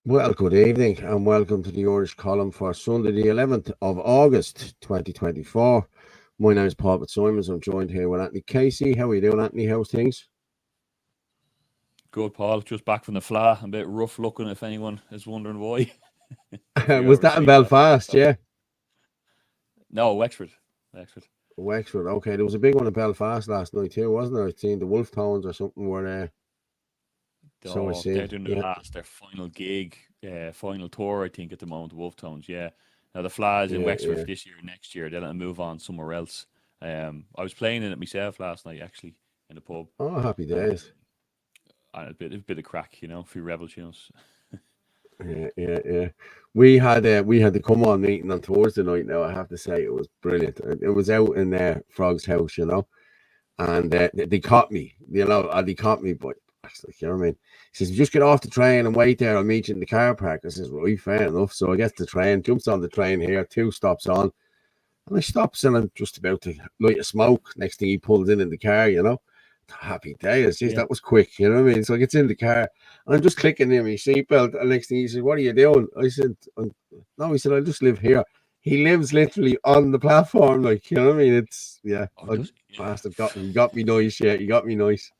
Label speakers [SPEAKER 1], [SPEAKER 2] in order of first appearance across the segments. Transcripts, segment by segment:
[SPEAKER 1] Well, good evening and welcome to the Irish column for Sunday, the 11th of August, 2024. My name is Paul Fitzsimons. I'm joined here with Anthony Casey. How are you doing, Anthony? How's things?
[SPEAKER 2] Good, Paul. Just back from the Fla. A bit rough looking, if anyone is wondering why.
[SPEAKER 1] Was that in Belfast, yeah?
[SPEAKER 2] No, Wexford.
[SPEAKER 1] Wexford, okay. There was a big one in Belfast last night too, wasn't there? I seen the Wolf Tones or something were there.
[SPEAKER 2] So they're doing their final gig, final tour, I think, at the moment, the Wolf Tones, yeah. Now, the Fla is in Wexford for this year, next year. They'll let them move on somewhere else. I was playing in it myself last night, actually, in the pub.
[SPEAKER 1] Oh, happy days.
[SPEAKER 2] And a bit of crack, you know, a few rebel tunes.
[SPEAKER 1] Yeah. We had the come on meeting on Thursday night. Now I have to say it was brilliant. It was out in Frog's house, you know, and they caught me, you know, but you know what I mean. He says, just get off the train and wait there. I'll meet you in the car park. I says, right, fair enough. So I get the train, jumps on the train here, 2 stops on, and I stops and I'm just about to light a smoke. Next thing he pulls in the car, you know. Happy days. Jeez, that was quick, you know what I mean? So I gets in the car and I'm just clicking in my seatbelt, and next thing he said, what are you doing? I said, no, he said, I just live here. He lives literally on the platform, like, you know what I mean? It's bastard got me nice, yeah, he got me nice.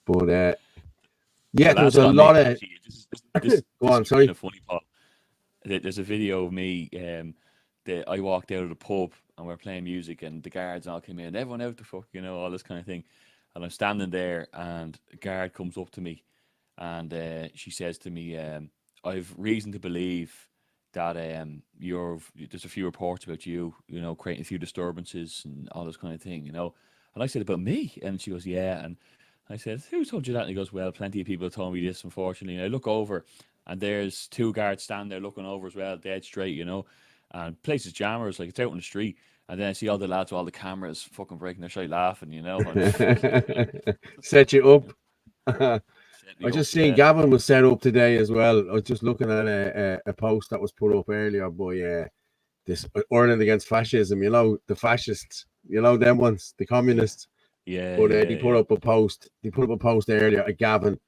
[SPEAKER 1] But there was a lot of go on, sorry.
[SPEAKER 2] Funny, Paul. There's a video of me that I walked out of the pub and we're playing music and the guards all came in, everyone out the fuck, you know, all this kind of thing. And I'm standing there and a guard comes up to me and she says to me, I've reason to believe that there's a few reports about you know, creating a few disturbances and all this kind of thing, you know. And I said, about me? And she goes, yeah. And I said, who told you that? And he goes, well, plenty of people told me this, unfortunately. And I look over and there's 2 guards standing there looking over as well, dead straight, you know. And place is jammers, like it's out on the street. And then I see all the lads with all the cameras fucking breaking their shite laughing, you know.
[SPEAKER 1] Set you up. I just seen Gavin was set up today as well. I was just looking at a post that was put up earlier by this Ireland Against Fascism, you know, the fascists, you know, them ones, the communists.
[SPEAKER 2] Yeah.
[SPEAKER 1] But they put up a post. They put up a post earlier at Gavin,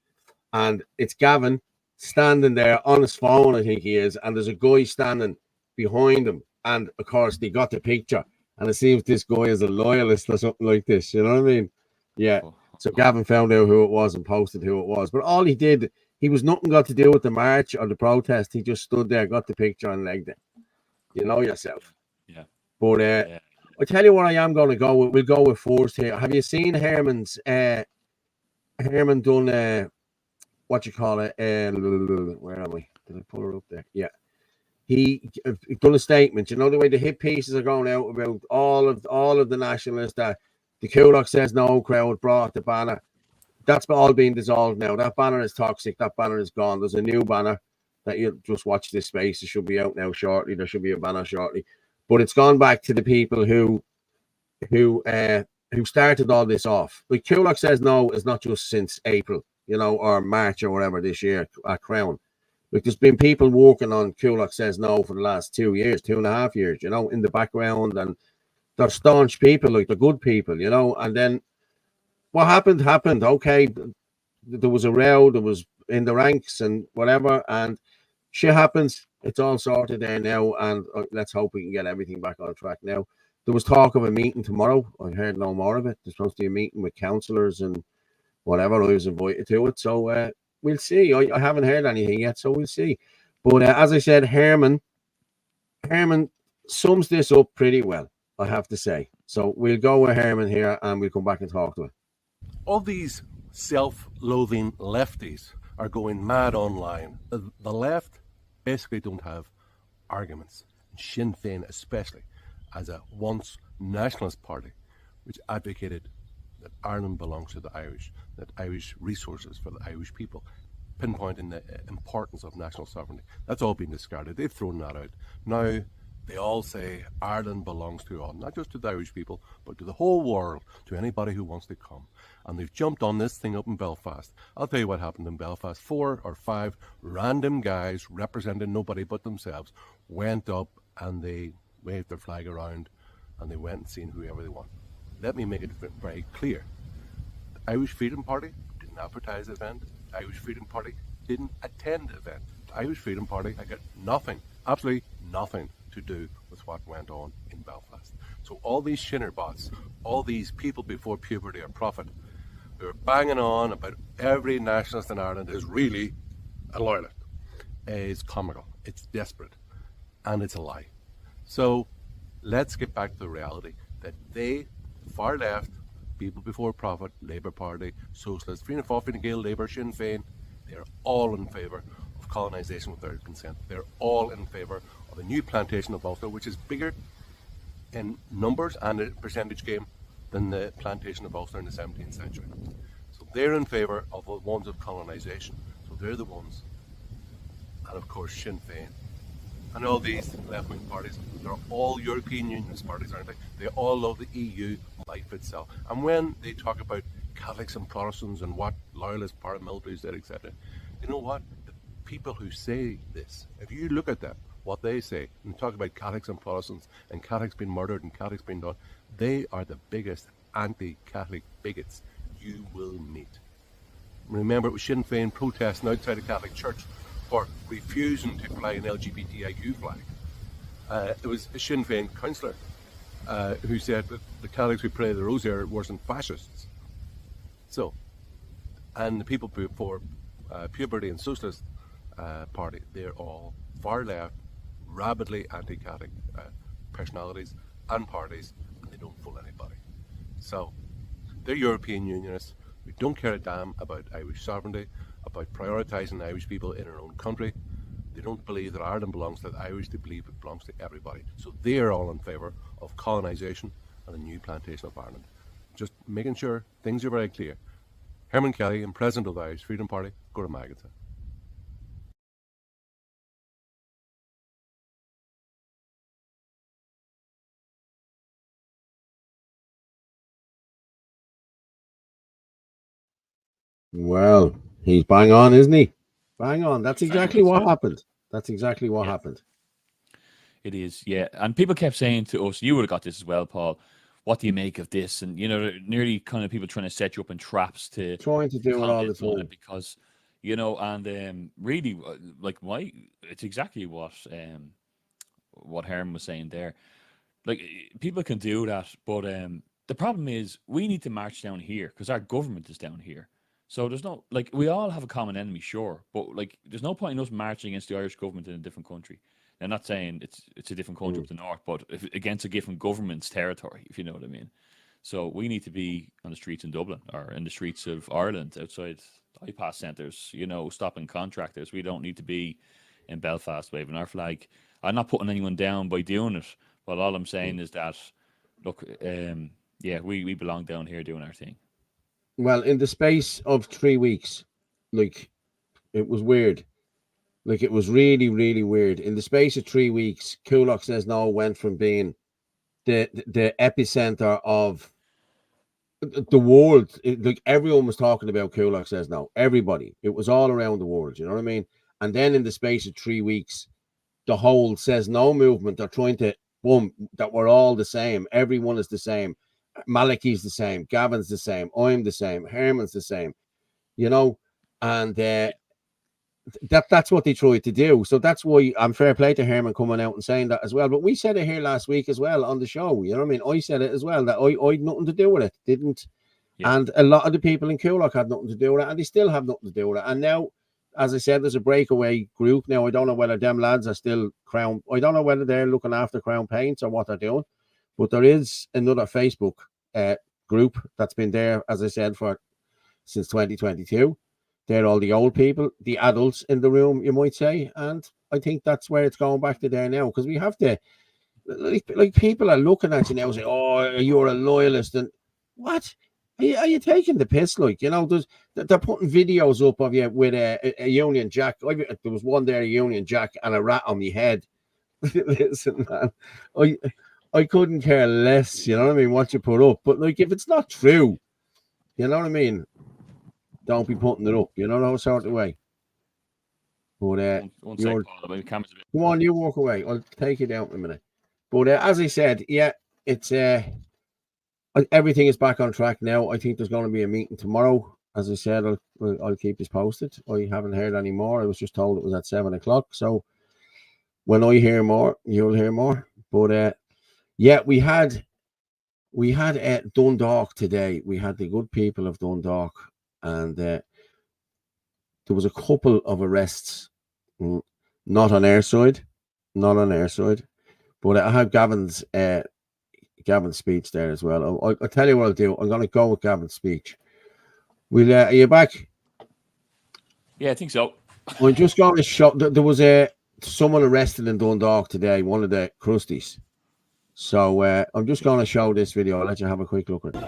[SPEAKER 1] and it's Gavin standing there on his phone, I think he is, and there's a guy standing behind him. And of course, they got the picture, and it seems this guy is a loyalist or something like this. You know what I mean? Yeah. So Gavin found out who it was and posted who it was. But all he did, he was nothing got to do with the march or the protest. He just stood there, got the picture, and legged it. You know yourself.
[SPEAKER 2] Yeah.
[SPEAKER 1] But I tell you what, I am going to go with. We'll go with first here. Have you seen Herman's? Herman done what you call it? Where am I? Did I pull it up there? Yeah. He done a statement. You know the way the hit pieces are going out about all of the nationalists that the Kulak says no crowd brought the banner. That's all being dissolved now. That banner is toxic. That banner is gone. There's a new banner that you just watch this space. It should be out now shortly. There should be a banner shortly. But it's gone back to the people who started all this off. Like Kulak says no is not just since April, you know, or March or whatever this year at Crown. Like there's been people working on Kulak says no for the last 2 years, 2.5 years, you know, in the background, and they're staunch people, like they're good people, you know. And then what happened. Okay, there was a row, there was in the ranks and whatever, and shit happens. It's all sorted there now, and let's hope we can get everything back on track now. There was talk of a meeting tomorrow. I heard no more of it. There's supposed to be a meeting with councillors and whatever. I was invited to it, so we'll see. I haven't heard anything yet, so we'll see. But as I said, Herman sums this up pretty well, I have to say. So we'll go with Herman here, and we'll come back and talk to him.
[SPEAKER 3] All these self-loathing lefties are going mad online. The left basically don't have arguments. Sinn Féin, especially, as a once nationalist party, which advocated that Ireland belongs to the Irish, that Irish resources for the Irish people, pinpointing the importance of national sovereignty. That's all been discarded. They've thrown that out. Now They all say Ireland belongs to all, not just to the Irish people, but to the whole world, to anybody who wants to come. And they've jumped on this thing up in Belfast. I'll tell you what happened in Belfast. 4 or 5 random guys representing nobody but themselves went up and they waved their flag around and they went and seen whoever they want. Let me make it very clear. The Irish Freedom Party didn't advertise the event. The Irish Freedom Party didn't attend the event. The Irish Freedom Party had got nothing, absolutely nothing to do with what went on in Belfast. So all these shinnerbots, all these people before puberty or profit, who are banging on about every nationalist in Ireland is really a loyalist. It's comical, it's desperate, and it's a lie. So let's get back to the reality that they, far left, people before profit, Labour Party, Socialists, Fianna Fáil, Fine Gael, Labour, Sinn Féin, they're all in favour of colonisation without consent. They're all in favour of a new plantation of Ulster, which is bigger in numbers and a percentage game than the plantation of Ulster in the 17th century. So they're in favour of the ones of colonisation. So they're the ones. And of course Sinn Féin and all these left-wing parties, they're all European Unionist parties, aren't they? They all love the EU life itself. And when they talk about Catholics and Protestants and what loyalist paramilitaries did, etc., you know what? The people who say this, if you look at them, what they say, and talk about Catholics and Protestants and Catholics being murdered and Catholics being done, they are the biggest anti-Catholic bigots you will meet. Remember, it was Sinn Féin protesting outside a Catholic church for refusing to fly an LGBTIQ flag. It was a Sinn Féin councillor who said that the Catholics who pray the Rosary are worse than fascists. So, and the people before puberty and Socialist Party, they're all far left, rabidly anti-Catholic personalities and parties, and they don't fool anybody. So, they're European Unionists who don't care a damn about Irish sovereignty, about prioritising Irish people in our own country. They don't believe that Ireland belongs to the Irish, they believe it belongs to everybody. So they're all in favour of colonisation and a new plantation of Ireland. Just making sure things are very clear. Herman Kelly, and President of the Irish Freedom Party, go to Magadha.
[SPEAKER 1] Well, he's bang on, isn't he? Bang on. That's exactly what happened. That's exactly what happened.
[SPEAKER 2] It is, yeah. And people kept saying to us, you would have got this as well, Paul, what do you make of this? And, you know, nearly kind of people trying to set you up in traps to...
[SPEAKER 1] Trying to do it all the time.
[SPEAKER 2] Because, you know, and really, like, it's exactly what Herman was saying there. Like, people can do that, but the problem is we need to march down here because our government is down here. So there's no, like, we all have a common enemy, sure, but, like, there's no point in us marching against the Irish government in a different country. I'm not saying it's a different country up the north, but against a different government's territory, if you know what I mean. So we need to be on the streets in Dublin or in the streets of Ireland, outside IPAS centres, you know, stopping contractors. We don't need to be in Belfast waving our flag. I'm not putting anyone down by doing it, but all I'm saying is that, look, yeah, we belong down here doing our thing.
[SPEAKER 1] Well, in the space of 3 weeks, like, it was weird. Like, it was really, really weird. In the space of 3 weeks, Coolock Says No went from being the epicenter of the world. Like, everyone was talking about Coolock Says No. Everybody. It was all around the world, you know what I mean? And then in the space of 3 weeks, the whole Says No movement, they're trying to, boom, that we're all the same. Everyone is the same. Malachi's the same. Gavin's the same. I'm the same. Herman's the same. You know? And that's what they tried to do. So that's why I'm fair play to Herman coming out and saying that as well. But we said it here last week as well on the show. You know what I mean? I said it as well, that I had nothing to do with it. Didn't. Yeah. And a lot of the people in Coolock had nothing to do with it, and they still have nothing to do with it. And now, as I said, there's a breakaway group. Now, I don't know whether them lads are still Crown. I don't know whether they're looking after Crown Paints or what they're doing. But there is another Facebook group that's been there, as I said, since 2022. They're all the old people, the adults in the room, you might say. And I think that's where it's going back to there now. Because we have to, like, people are looking at you now and say, oh, you're a loyalist. And what? Are you taking the piss? Like, you know, they're putting videos up of you with a Union Jack. There was one there, a Union Jack, and a rat on my head. Listen, man, I couldn't care less, you know what I mean, what you put up. But like, if it's not true, you know what I mean, don't be putting it up, you know, that sort of way. But
[SPEAKER 2] One
[SPEAKER 1] you're,
[SPEAKER 2] sec, Paul. The camera's a bit...
[SPEAKER 1] come on, you walk away. I'll take you down in a minute. But as I said, yeah, it's everything is back on track now. I think there's going to be a meeting tomorrow. As I said, I'll keep this posted. I haven't heard any more. I was just told it was at 7:00. So when I hear more, you'll hear more. But yeah, we had Dundalk today. We had the good people of Dundalk, and there was a couple of arrests, not on our side, but I have Gavin's speech there as well. I'll tell you what I'll do. I'm going to go with Gavin's speech. Are you back?
[SPEAKER 2] Yeah, I think so.
[SPEAKER 1] I'm just going to show. There was someone arrested in Dundalk today, one of the crusties. So I'm just going to show this video. I'll let you have a quick look at it.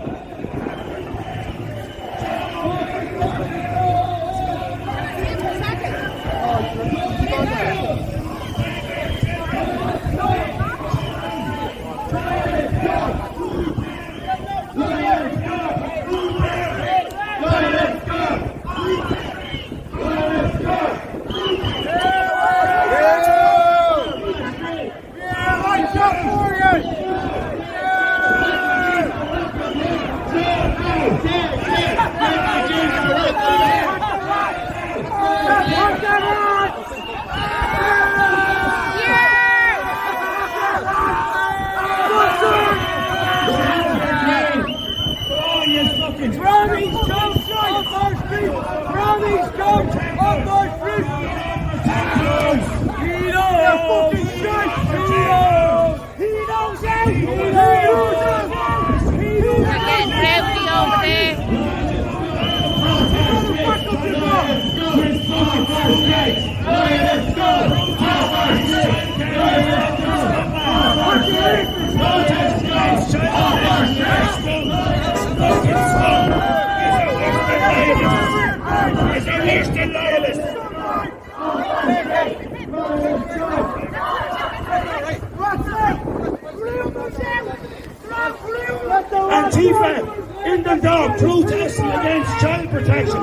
[SPEAKER 4] Antifa in the dog protesting against child protection.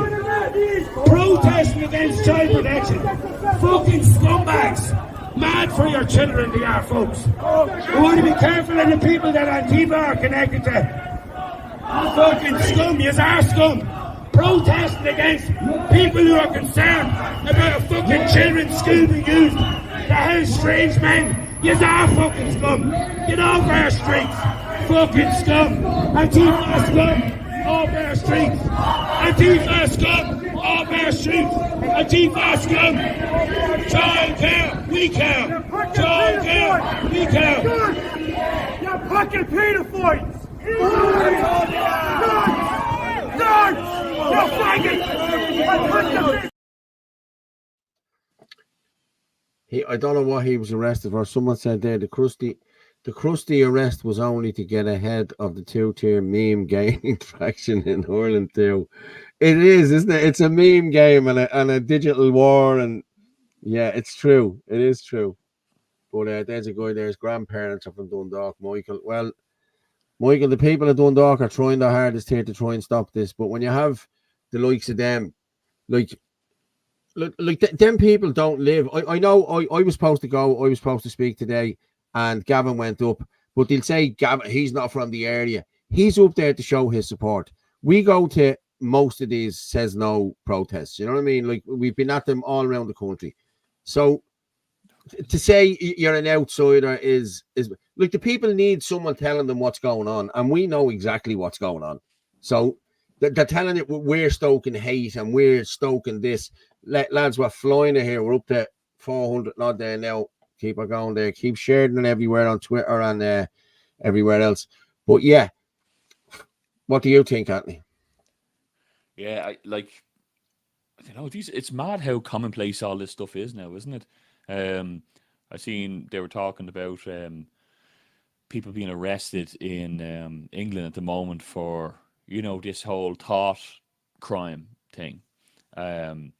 [SPEAKER 4] Protesting against child protection. Fucking scumbags. Mad for your children they are, folks. We want to be careful of the people that Antifa are connected to. Fucking scum, yous are scum. Protesting against people who are concerned about a fucking children's school being used to house strange men. Yous are fucking scum. Get off our streets. Fucking scum. Antifa scum. Off our streets. Antifa scum. Off our streets. Antifa scum. Child care. We care. Child care. We care.
[SPEAKER 5] You're fucking pedophiles. You're faggots.
[SPEAKER 1] I don't know what he was arrested for. Someone said there the crusty arrest was only to get ahead of the two-tier meme gaining traction in Ireland too. It is, isn't it? It's a meme game and a digital war, and yeah, it's true. It is true. But there's a guy there. His grandparents are from Dundalk, Michael. Well, Michael, the people of Dundalk are trying their hardest here to try and stop this. But when you have the likes of them, like them people don't live. I know I was supposed to go. I was supposed to speak today, and Gavin went up. But they'll say Gavin, he's not from the area. He's up there to show his support. We go to most of these says no protests. You know what I mean? Like, we've been at them all around the country. So to say you're an outsider is like, the people need someone telling them what's going on, and we know exactly what's going on. So they're telling it we're stoking hate and we're stoking this. Lads, we're flying it here. We're up to 400 not there now. Keep it going there. Keep sharing it everywhere on Twitter and everywhere else. But yeah, what do you think, Anthony?
[SPEAKER 2] Yeah, it's mad how commonplace all this stuff is now, isn't it? I seen they were talking about people being arrested in England at the moment for, this whole thought crime thing. The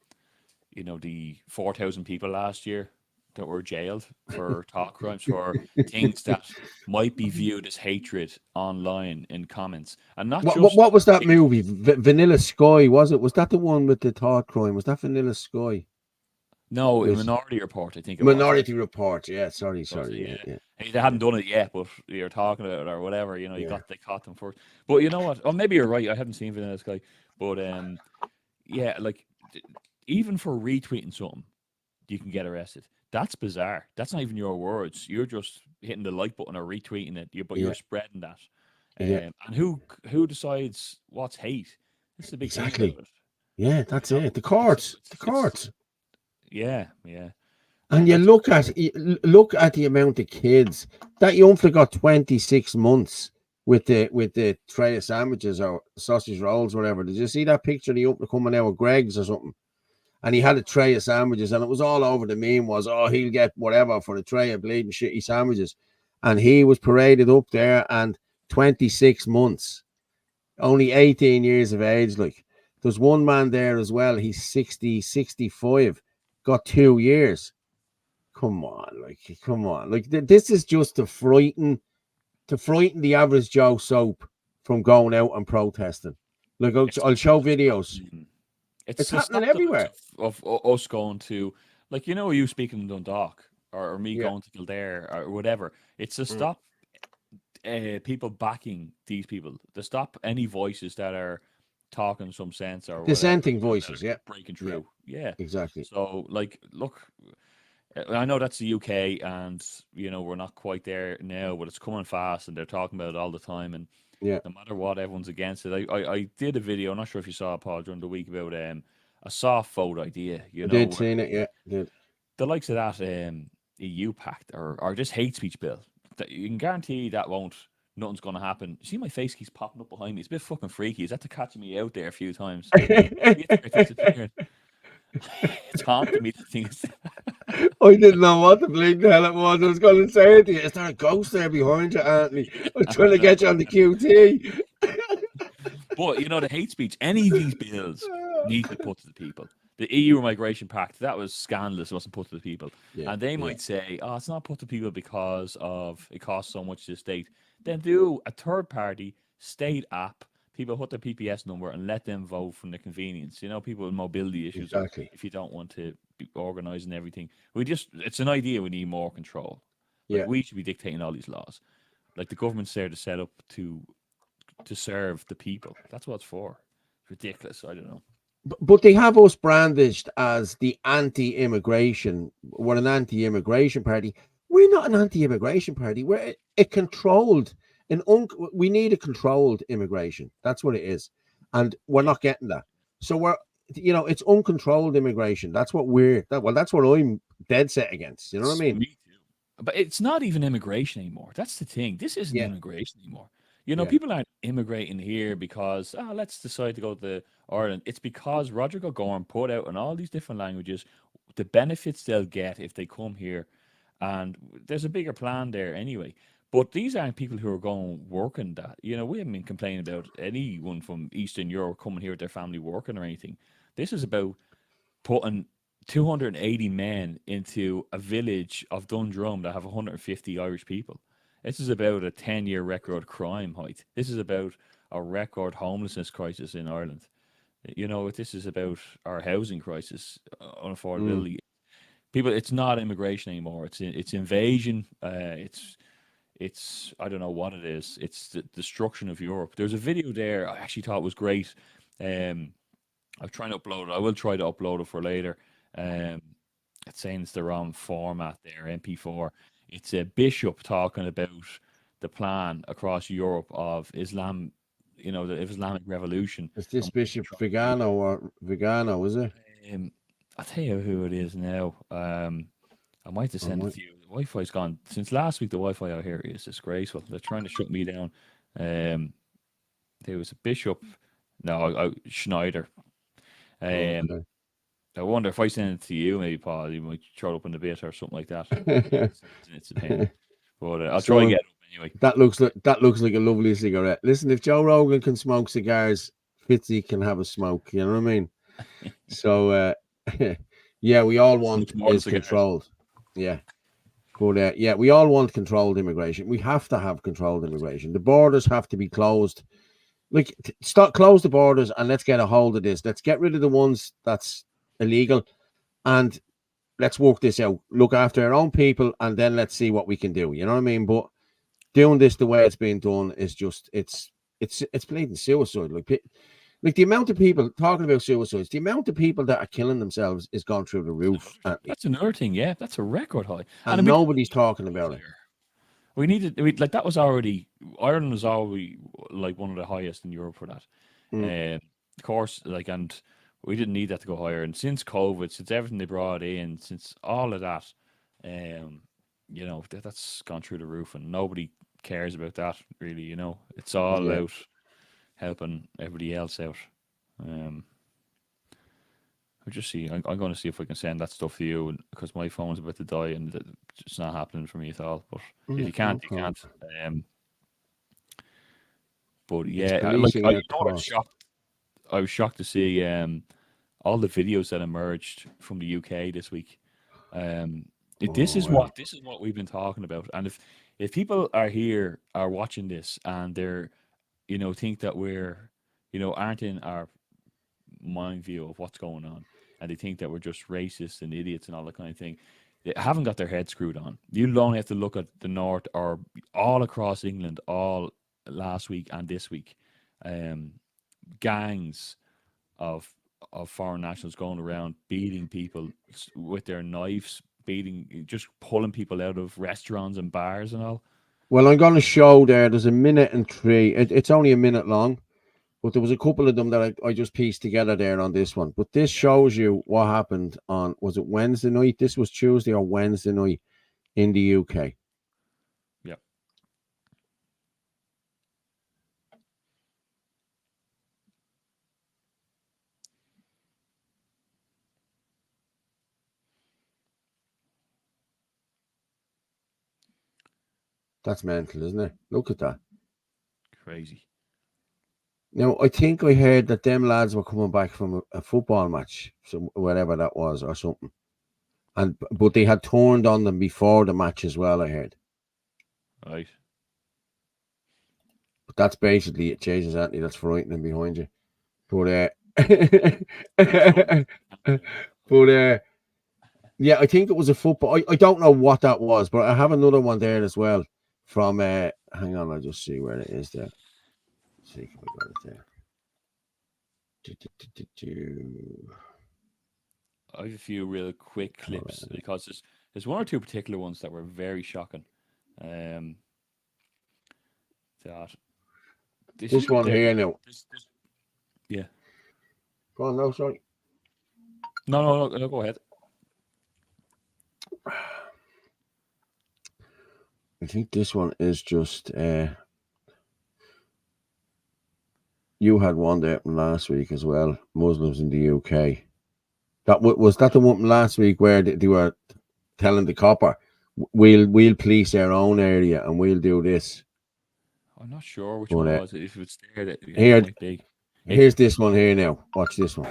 [SPEAKER 2] 4,000 people last year that were jailed for thought crimes, for things that might be viewed as hatred online in comments, and not just
[SPEAKER 1] what was that movie? Vanilla Sky, was it? Was that the one with the thought crime? Was that Vanilla Sky?
[SPEAKER 2] No,
[SPEAKER 1] It was
[SPEAKER 2] Minority Report, I think it
[SPEAKER 1] Minority Report. Yeah, sorry.
[SPEAKER 2] yeah. They hadn't done it yet, but you're talking about it or whatever. You know, they caught them first. But you know what? Oh, maybe you're right. I haven't seen Vanilla Sky, but yeah, like even for retweeting something, you can get arrested. That's bizarre. That's not even your words. You're just hitting the like button or retweeting it, but you're spreading that. And who decides what's hate? This is a big thing about it.
[SPEAKER 1] Yeah, that's it. The courts.
[SPEAKER 2] Yeah.
[SPEAKER 1] And you look at the amount of kids that young fella got 26 months with the tray of sandwiches or sausage rolls, whatever. Did you see that picture of the young fella coming out with Greg's or something? And he had a tray of sandwiches, and it was all over. The meme was, oh, he'll get whatever for a tray of bleeding shitty sandwiches. And he was paraded up there, and 26 months, only 18 years of age. Like, there's one man there as well. He's 65, got 2 years. Come on. Like, this is just to frighten the average Joe Soap from going out and protesting. Like, I'll show videos. It's happening everywhere.
[SPEAKER 2] Of us going to, like, you speaking in Dundalk or me going to Kildare or whatever. It's to stop people backing these people, to stop any voices that are talking some sense or
[SPEAKER 1] dissenting voices,
[SPEAKER 2] breaking through. Yeah,
[SPEAKER 1] exactly.
[SPEAKER 2] So, like, look, I know that's the UK, and we're not quite there now, but it's coming fast, and they're talking about it all the time, and no matter what, everyone's against it. I did a video, I'm not sure if you saw it, Paul, during the week about a soft vote idea.
[SPEAKER 1] Did seen it, did.
[SPEAKER 2] The likes of that EU pact or just hate speech bill. That you can guarantee that nothing's going to happen. See, my face keeps popping up behind me. It's a bit fucking freaky. Is that to catch me out there a few times? It's haunting me to think.
[SPEAKER 1] I didn't know what the bleeding hell it was. I was going to say it to you. Is there a ghost there behind you, Anthony? I was trying to get you on the QT.
[SPEAKER 2] But, the hate speech, any of these bills need to be put to the people. The EU Migration Pact, that was scandalous. It wasn't put to the people. And they might say, oh, it's not put to people because of it costs so much to the state. Then do a third-party state app. People put their PPS number and let them vote from the convenience. People with mobility issues.
[SPEAKER 1] Exactly.
[SPEAKER 2] If you don't want to be organising everything. It's an idea we need more control. Like, we should be dictating all these laws. Like, the government's there to set up to serve the people. That's what it's for. It's ridiculous. I don't know.
[SPEAKER 1] But they have us brandished as the anti-immigration. We're an anti-immigration party. We're not an anti-immigration party. We're a controlled... we need a controlled immigration. That's what it is, and we're not getting that. So we're, it's uncontrolled immigration. That's what that's what I'm dead set against. You know what I mean?
[SPEAKER 2] Me too. But it's not even immigration anymore. That's the thing. This isn't immigration anymore. People aren't immigrating here because let's decide to go to Ireland. It's because Roger Gogorn put out in all these different languages the benefits they'll get if they come here, and there's a bigger plan there anyway. But these aren't people who are going working that. We haven't been complaining about anyone from Eastern Europe coming here with their family working or anything. This is about putting 280 men into a village of Dundrum that have 150 Irish people. This is about a 10-year record crime height. This is about a record homelessness crisis in Ireland. This is about our housing crisis, unaffordability. People, it's not immigration anymore. It's invasion. It's I don't know what it is. It's the destruction of Europe. There's a video there I actually thought was great. I'm trying to upload it. I will try to upload it for later. It's saying it's the wrong format there, MP4. It's a bishop talking about the plan across Europe of Islam, the Islamic Revolution.
[SPEAKER 1] Is this Bishop Vigano, is it?
[SPEAKER 2] I'll tell you who it is now. I might have sent it to you. The Wi-Fi's gone. Since last week, the Wi-Fi out here is disgraceful. They're trying to shut me down. There was a bishop. No, Schneider. I wonder if I send it to you, maybe, Paul, you might throw it up in the bit or something like that. It's a pain. But I'll try to get it up anyway.
[SPEAKER 1] That looks like a lovely cigarette. Listen, if Joe Rogan can smoke cigars, Fitzy can have a smoke. You know what I mean? So, we all want is controlled. Yeah. But yeah, we all want controlled immigration. We have to have controlled immigration. The borders have to be closed. Like, close the borders and let's get a hold of this. Let's get rid of the ones that's illegal and let's work this out. Look after our own people and then let's see what we can do. You know what I mean? But doing this the way it's being done is just it's blatant suicide. Like the amount of people talking about suicides, the amount of people that are killing themselves is gone through the roof.
[SPEAKER 2] That's another thing, yeah. That's a record high.
[SPEAKER 1] And nobody's talking about it.
[SPEAKER 2] That was already, Ireland was already like one of the highest in Europe for that. Of course, and we didn't need that to go higher. And since COVID, since everything they brought in, since all of that, that's gone through the roof, and nobody cares about that really. It's all about helping everybody else out. I'll just see. I'm going to see if I can send that stuff to you, because my phone's about to die and it's not happening for me at all. But if you can't, you can't. But yeah, I was shocked to see all the videos that emerged from the UK this week. This is what we've been talking about. And if people are watching this and they're think that we're aren't in our mind view of what's going on, and they think that we're just racist and idiots and all that kind of thing, they haven't got their head screwed on. You only have to look at the north or all across England, all last week and this week, gangs of foreign nationals going around beating people with their knives, just pulling people out of restaurants and bars and all.
[SPEAKER 1] Well, I'm going to show there's a minute and 3. It's only a minute long, but there was a couple of them that I just pieced together there on this one. But this shows you what happened on, was it Wednesday night? This was Tuesday or Wednesday night in the UK.
[SPEAKER 2] Yep.
[SPEAKER 1] That's mental, isn't it? Look at that.
[SPEAKER 2] Crazy.
[SPEAKER 1] Now, I think I heard that them lads were coming back from a football match, so whatever that was or something. But they had turned on them before the match as well, I heard.
[SPEAKER 2] Right.
[SPEAKER 1] But that's basically it. Jesus, Anthony, that's frightening behind you. But yeah, I think it was a football. I don't know what that was, but I have another one there as well from hang on, I'll just see where it is there. Let's see if I got it there.
[SPEAKER 2] I have a few real quick clips because there's one or two particular ones that were very shocking.
[SPEAKER 1] This one here now.
[SPEAKER 2] Yeah.
[SPEAKER 1] Go on, no, sorry.
[SPEAKER 2] No, go ahead.
[SPEAKER 1] I think this one is just you had one there from last week as well. Muslims in the UK. Was that the one from last week where they were telling the copper, "We'll police our own area and we'll do this."
[SPEAKER 2] I'm not sure which one it was. If it's there,
[SPEAKER 1] here's this one here now. Watch this one.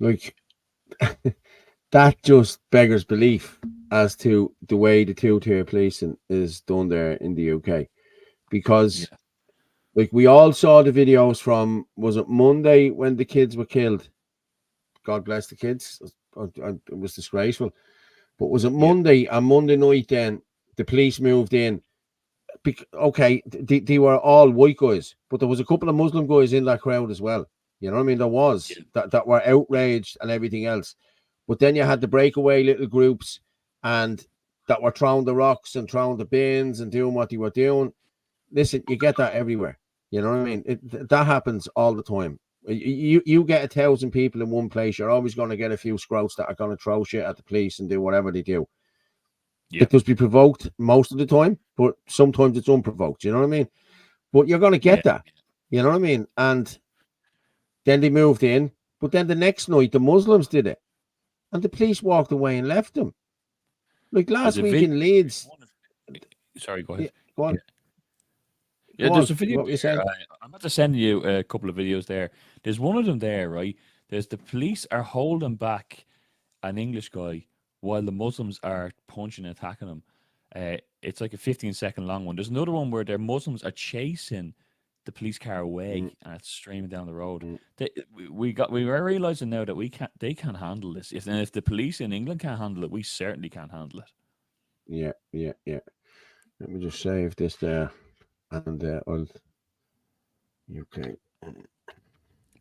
[SPEAKER 1] Like, that just beggars belief as to the way the two-tier policing is done there in the UK. Because, like, we all saw the videos from, was it Monday when the kids were killed? God bless the kids. It was disgraceful. But was it Monday? And Monday night then, the police moved in. Okay, they were all white guys, but there was a couple of Muslim guys in that crowd as well. You know what I mean? There was that were outraged and everything else. But then you had the breakaway little groups and that were throwing the rocks and throwing the bins and doing what they were doing. Listen, you get that everywhere. You know what I mean? That happens all the time. You get 1,000 people in one place, you're always going to get a few scrouts that are going to throw shit at the police and do whatever they do. It does be provoked most of the time, but sometimes it's unprovoked. You know what I mean? But you're going to get that. You know what I mean? And then they moved in. But then the next night, the Muslims did it. And the police walked away and left them. Like last week in Leeds.
[SPEAKER 2] Sorry, go ahead.
[SPEAKER 1] Go on.
[SPEAKER 2] Yeah, there's a video. I'm about to send you a couple of videos there. There's one of them there, right? There's the police are holding back an English guy while the Muslims are punching and attacking him. It's like a 15-second long one. There's another one where their Muslims are chasing the police car away and it's streaming down the road. We are realizing now that they can't handle this. If the police in England can't handle it, we certainly can't handle it.
[SPEAKER 1] Yeah. Let me just save this there, and I'll. Okay.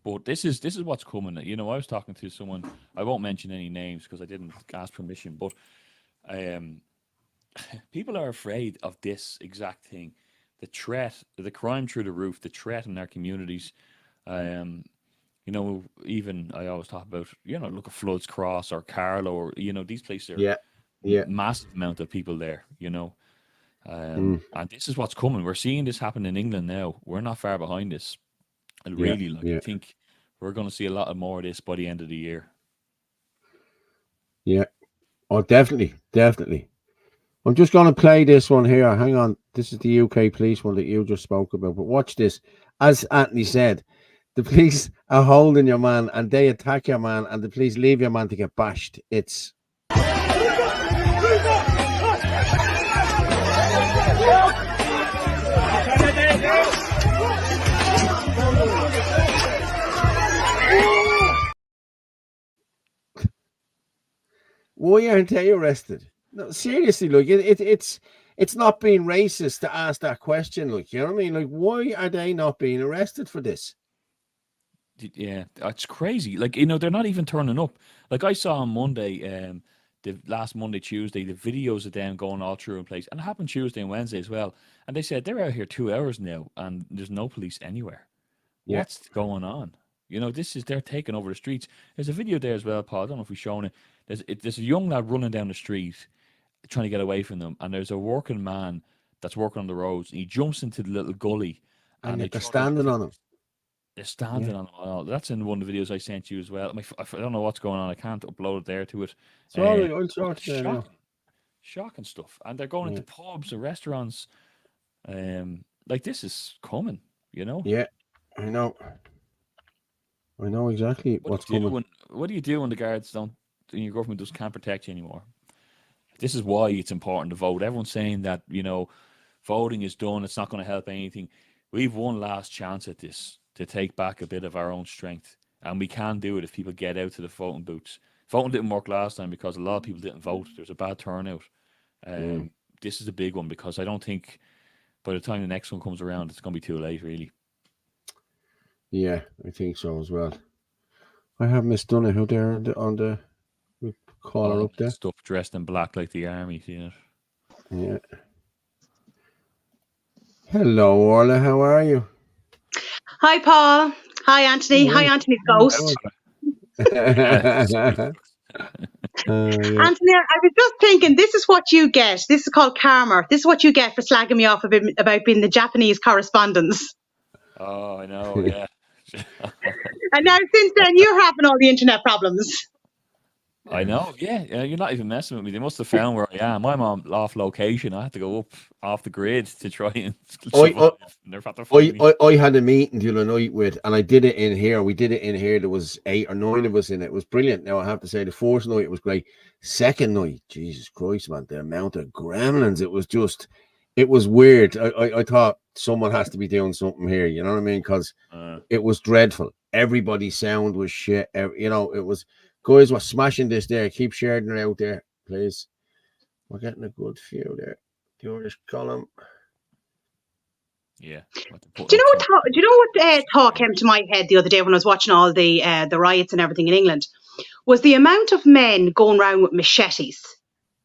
[SPEAKER 2] But this is what's coming. You know, I was talking to someone. I won't mention any names because I didn't ask permission. But people are afraid of this exact thing. The threat, the crime through the roof, the threat in our communities. You know, even I always talk about, you know, look at Floods Cross or Carlow, or, you know, these places are massive amount of people there, you know. And this is what's coming. We're seeing this happen in England now. We're not far behind this. I really think we're going to see a lot more of this by the end of the year.
[SPEAKER 1] Yeah. Oh, definitely. I'm just going to play this one here. Hang on. This is the UK police one that you just spoke about. But watch this. As Anthony said, the police are holding your man and they attack your man and the police leave your man to get bashed. It's... Why aren't they arrested? No, seriously, like it's not being racist to ask that question. Like, you know what I mean? Like, why are they not being arrested for this?
[SPEAKER 2] Yeah, it's crazy. Like, you know, they're not even turning up. Like I saw on Monday, the last Monday, Tuesday, the videos of them going all through in place, and it happened Tuesday and Wednesday as well. And they said they're out here 2 hours now, and there's no police anywhere. Yeah. What's going on? You know, they're taking over the streets. There's a video there as well, Paul. I don't know if we've shown it. There's a young lad running down the street trying to get away from them, and there's a working man that's working on the roads, and he jumps into the little gully.
[SPEAKER 1] And they're standing on him.
[SPEAKER 2] They're standing on him. That's in one of the videos I sent you as well. I don't know what's going on. I can't upload it there to it.
[SPEAKER 1] Sorry, I'll sort it out.
[SPEAKER 2] Shocking stuff. And they're going into pubs or restaurants. Like, this is coming, you know?
[SPEAKER 1] Yeah, I know. I know exactly what's coming.
[SPEAKER 2] What do you do when the guards don't, and your government just can't protect you anymore? This is why it's important to vote. Everyone's saying that, you know, voting is done. It's not going to help anything. We've one last chance at this to take back a bit of our own strength. And we can do it if people get out to the voting booths. Voting didn't work last time because a lot of people didn't vote. There's a bad turnout. This is a big one because I don't think by the time the next one comes around, it's going to be too late, really.
[SPEAKER 1] Yeah, I think so as well. I have Miss Donoghue there on the collar up there.
[SPEAKER 2] Stuff dressed in black like the army, see it?
[SPEAKER 1] Yeah. Hello, Orla. How are you?
[SPEAKER 6] Hi, Paul. Hi, Anthony. Hi, Anthony's ghost.
[SPEAKER 1] Yeah.
[SPEAKER 6] Anthony, I was just thinking, this is what you get. This is called karma. This is what you get for slagging me off about being the Japanese correspondence.
[SPEAKER 2] Oh, I know, yeah.
[SPEAKER 6] And now, since then, you're having all the internet problems.
[SPEAKER 2] I know, yeah, you're not even messing with me. They must have found where I am. I'm on off location. I had to go up off the grid to try and survive. And they're about to find me.
[SPEAKER 1] I had a meeting the other night with, and I did it in here. We did it in here. There was 8 or 9 of us in it. It was brilliant. Now I have to say, the first night it was great. Second night, Jesus Christ, man, the amount of gremlins. It was weird. I thought someone has to be doing something here. You know what I mean? Because it was dreadful. Everybody's sound was shit. You know, it was. Guys, we're smashing this there. Keep sharing it out there, please. We're getting a good few there. Do you want this column?
[SPEAKER 2] Yeah.
[SPEAKER 6] Do you know what thought came to my head the other day when I was watching all the riots and everything in England? Was the amount of men going around with machetes.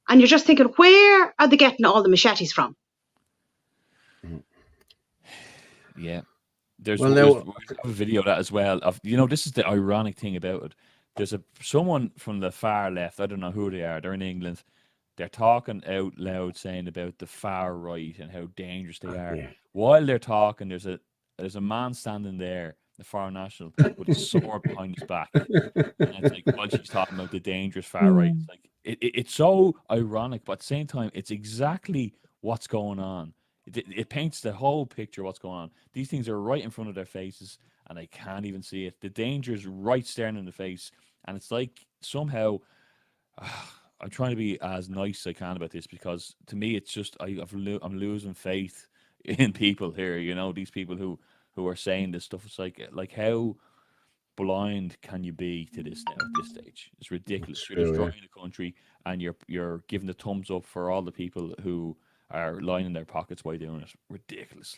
[SPEAKER 6] And you're just thinking, where are they getting all the machetes from?
[SPEAKER 2] Yeah. There's a video of that as well. This is the ironic thing about it. There's someone from the far left, I don't know who they are, they're in England. They're talking out loud saying about the far right and how dangerous they are. Yeah. While they're talking, there's a man standing there, the Foreign National, with a sword behind his back. And it's like, while she's talking about the dangerous far right, it's like it's so ironic, but at the same time, it's exactly what's going on. It paints the whole picture of what's going on. These things are right in front of their faces, and they can't even see it. The danger is right staring in the face, and it's like somehow I'm trying to be as nice as I can about this, because to me it's just I'm losing faith in people here. You know, these people who are saying this stuff. It's like how blind can you be to this now at this stage? It's ridiculous. You're destroying the country, and you're giving the thumbs up for all the people who are lining their pockets by doing it. Ridiculous,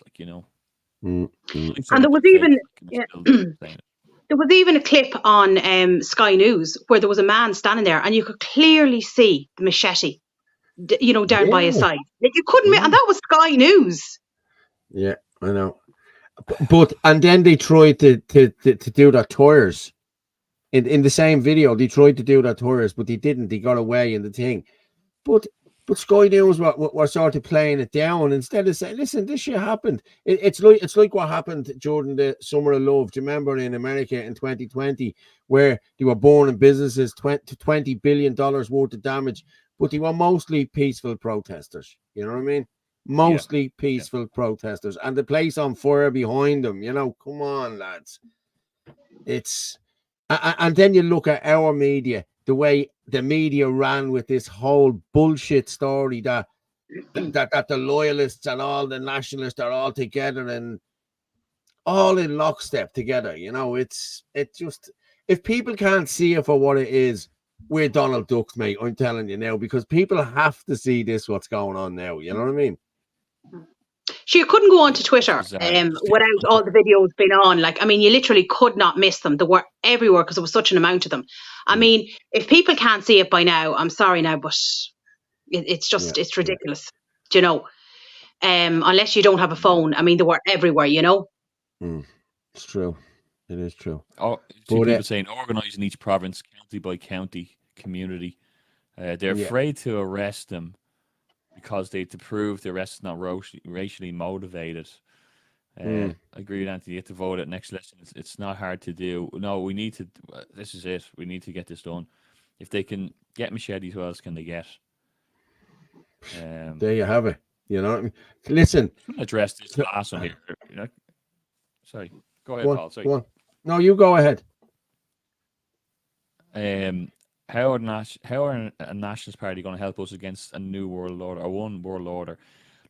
[SPEAKER 6] And there was even there was even a clip on Sky News where there was a man standing there, and you could clearly see the machete, down by his side. Like, you couldn't, and that was Sky News.
[SPEAKER 1] Yeah, I know. But and then they tried to do that tires in the same video. They tried to do that tires, but they didn't. They got away in the thing. But Sky News were sort of playing it down instead of saying, "Listen, this shit happened." It's like what happened during the Summer of Love. Do you remember in America in 2020 where they were burning businesses, $20 billion worth of damage, but they were mostly peaceful protesters. You know what I mean? Mostly peaceful protesters, and the place on fire behind them. You know, come on, lads. And then you look at our media, the way the media ran with this whole bullshit story that the loyalists and all the nationalists are all together and all in lockstep together. You know, it's just, if people can't see it for what it is, we're Donald Ducks, mate. I'm telling you now, because people have to see this, what's going on now. You know what I mean?
[SPEAKER 6] You couldn't go onto Twitter without all the videos being on. Like, I mean, you literally could not miss them. They were everywhere because there was such an amount of them. I mean, if people can't see it by now, I'm sorry now, but it's just, it's ridiculous, unless you don't have a phone. I mean, they were everywhere,
[SPEAKER 1] It's true. It is true.
[SPEAKER 2] People saying organising each province, county by county, community. They're afraid to arrest them because to prove the arrest is not racially motivated. I agree with Anthony. You have to vote at next election. It's not hard to do. No, we need to. This is it. We need to get this done. If they can get machetes, what else can they get?
[SPEAKER 1] There you have it. You know what I mean? Listen.
[SPEAKER 2] Address this last one here. Sorry. Go ahead, Paul. Sorry.
[SPEAKER 1] Go on. No, you go ahead.
[SPEAKER 2] How are a nationalist party going to help us against a new world order, or one world order?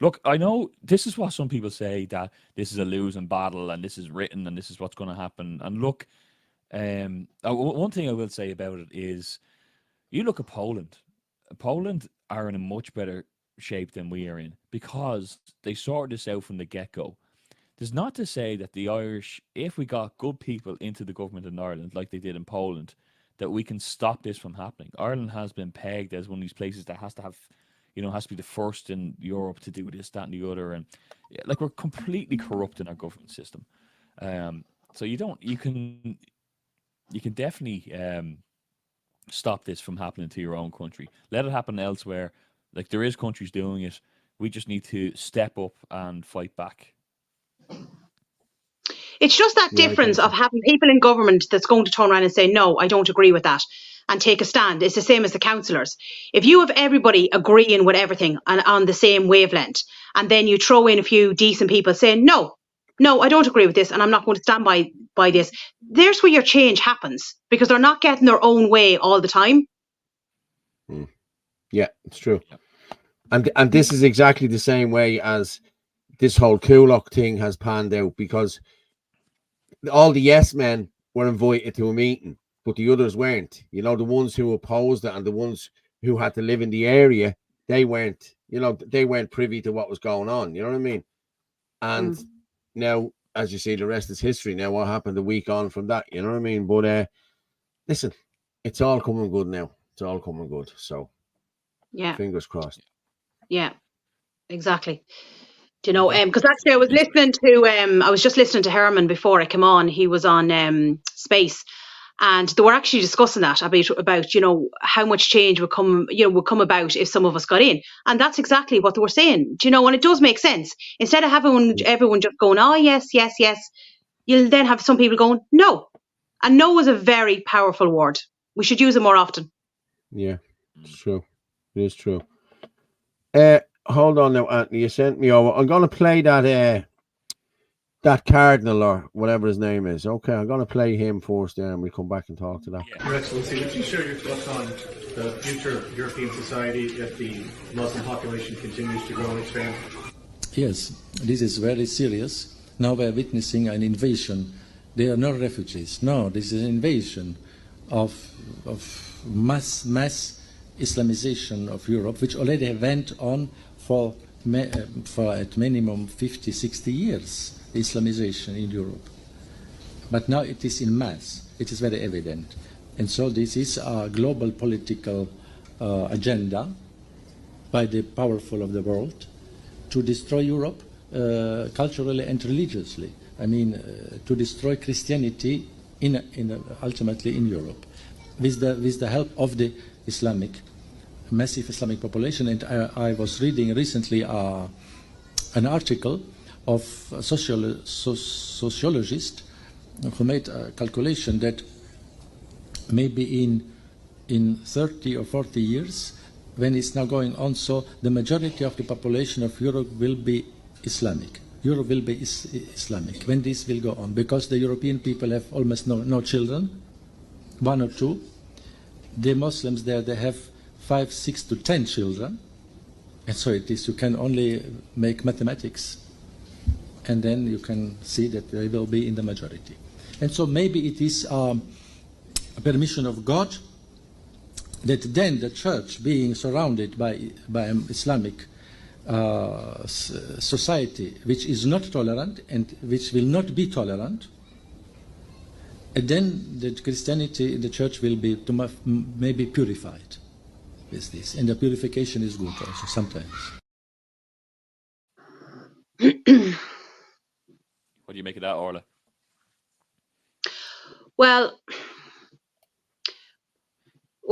[SPEAKER 2] Look, I know this is what some people say, that this is a losing battle and this is written and this is what's going to happen. And look, one thing I will say about it is, you look at Poland. Poland are in a much better shape than we are in, because they sorted this out from the get-go. There's not to say that the Irish, if we got good people into the government in Ireland like they did in Poland, that we can stop this from happening. Ireland has been pegged as one of these places that has to have, has to be the first in Europe to do this, that, and the other, and we're completely corrupt in our government system. So you can definitely stop this from happening to your own country. Let it happen elsewhere. Like, there is countries doing it. We just need to step up and fight back.
[SPEAKER 6] It's just that difference of having people in government that's going to turn around and say, no, I don't agree with that. and take a stand. It's the same as the councillors. If you have everybody agreeing with everything and on the same wavelength, and then you throw in a few decent people saying, no, I don't agree with this and I'm not going to stand by this, there's where your change happens, because they're not getting their own way all the time.
[SPEAKER 1] Yeah, it's true. And this is exactly the same way as this whole Kulak thing has panned out, because all the yes men were invited to a meeting, but the others weren't. You know, the ones who opposed it and the ones who had to live in the area, they weren't, they weren't privy to what was going on. You know what I mean? And now, as you see, the rest is history. Now, what happened a week on from that? You know what I mean? But listen, it's all coming good now. It's all coming good. So,
[SPEAKER 6] yeah,
[SPEAKER 1] fingers crossed.
[SPEAKER 6] Yeah, exactly. Do you know, because actually I was just listening to Herman before I came on. He was on Space, and they were actually discussing that about how much change would come about if some of us got in, and that's exactly what they were saying. Do you know, and it does make sense. Instead of having everyone just going, oh yes, yes, yes, you'll then have some people going no, and no is a very powerful word. We should use it more often.
[SPEAKER 1] Yeah, it's true. It is true. Hold on now, Anthony. You sent me over. I'm going to play that cardinal or whatever his name is. Okay, I'm going to play him first, and we'll come back and talk to that.
[SPEAKER 7] Your Excellency, would you share your thoughts on the future of European society if the Muslim population continues to grow and expand? Yes,
[SPEAKER 8] this is very serious. Now we are witnessing an invasion. They are not refugees. No, this is an invasion of mass Islamization of Europe, which already went on for at minimum 50, 60 years, Islamization in Europe. But now it is in mass. It is very evident. And so this is a global political agenda by the powerful of the world to destroy Europe culturally and religiously. I mean, to destroy Christianity ultimately in Europe, with the help of the massive Islamic population. And I was reading recently an article of a sociologist who made a calculation that maybe in 30 or 40 years, when it's now going on, so the majority of the population of Europe will be Islamic. Europe will be Islamic when this will go on, because the European people have almost no children, 1 or 2. The Muslims there, they have 5, 6 to 10 children, and so it is. You can only make mathematics, and then you can see that they will be in the majority. And so maybe it is a permission of God that then the church, being surrounded by an Islamic society which is not tolerant and which will not be tolerant, and then the Christianity in the church will be maybe purified with this. And the purification is good also sometimes.
[SPEAKER 2] What do you make of that, Orla?
[SPEAKER 6] Well,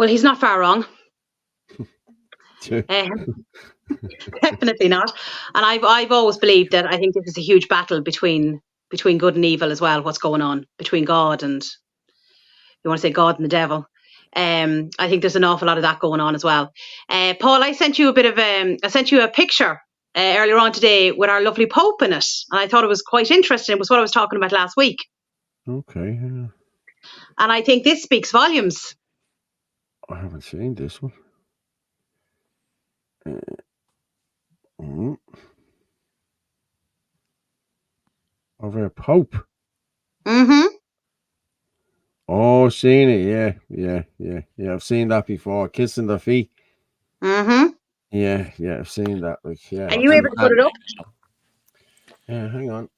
[SPEAKER 6] he's not far wrong. Definitely not. And I've always believed that I think this is a huge battle between good and evil as well. What's going on between God and, you want to say God and the devil? I think there's an awful lot of that going on as well. Paul, I sent you a picture earlier on today with our lovely Pope in it, and I thought it was quite interesting. It was what I was talking about last week.
[SPEAKER 1] Okay.
[SPEAKER 6] And I think this speaks volumes.
[SPEAKER 1] I haven't seen this one. Of a Pope.
[SPEAKER 6] Mm-hmm.
[SPEAKER 1] Oh, seen it. Yeah. I've seen that before. Kissing the feet.
[SPEAKER 6] Mm-hmm.
[SPEAKER 1] Yeah. I've seen that. Like, yeah.
[SPEAKER 6] Are you able to put it up?
[SPEAKER 1] Yeah, hang on.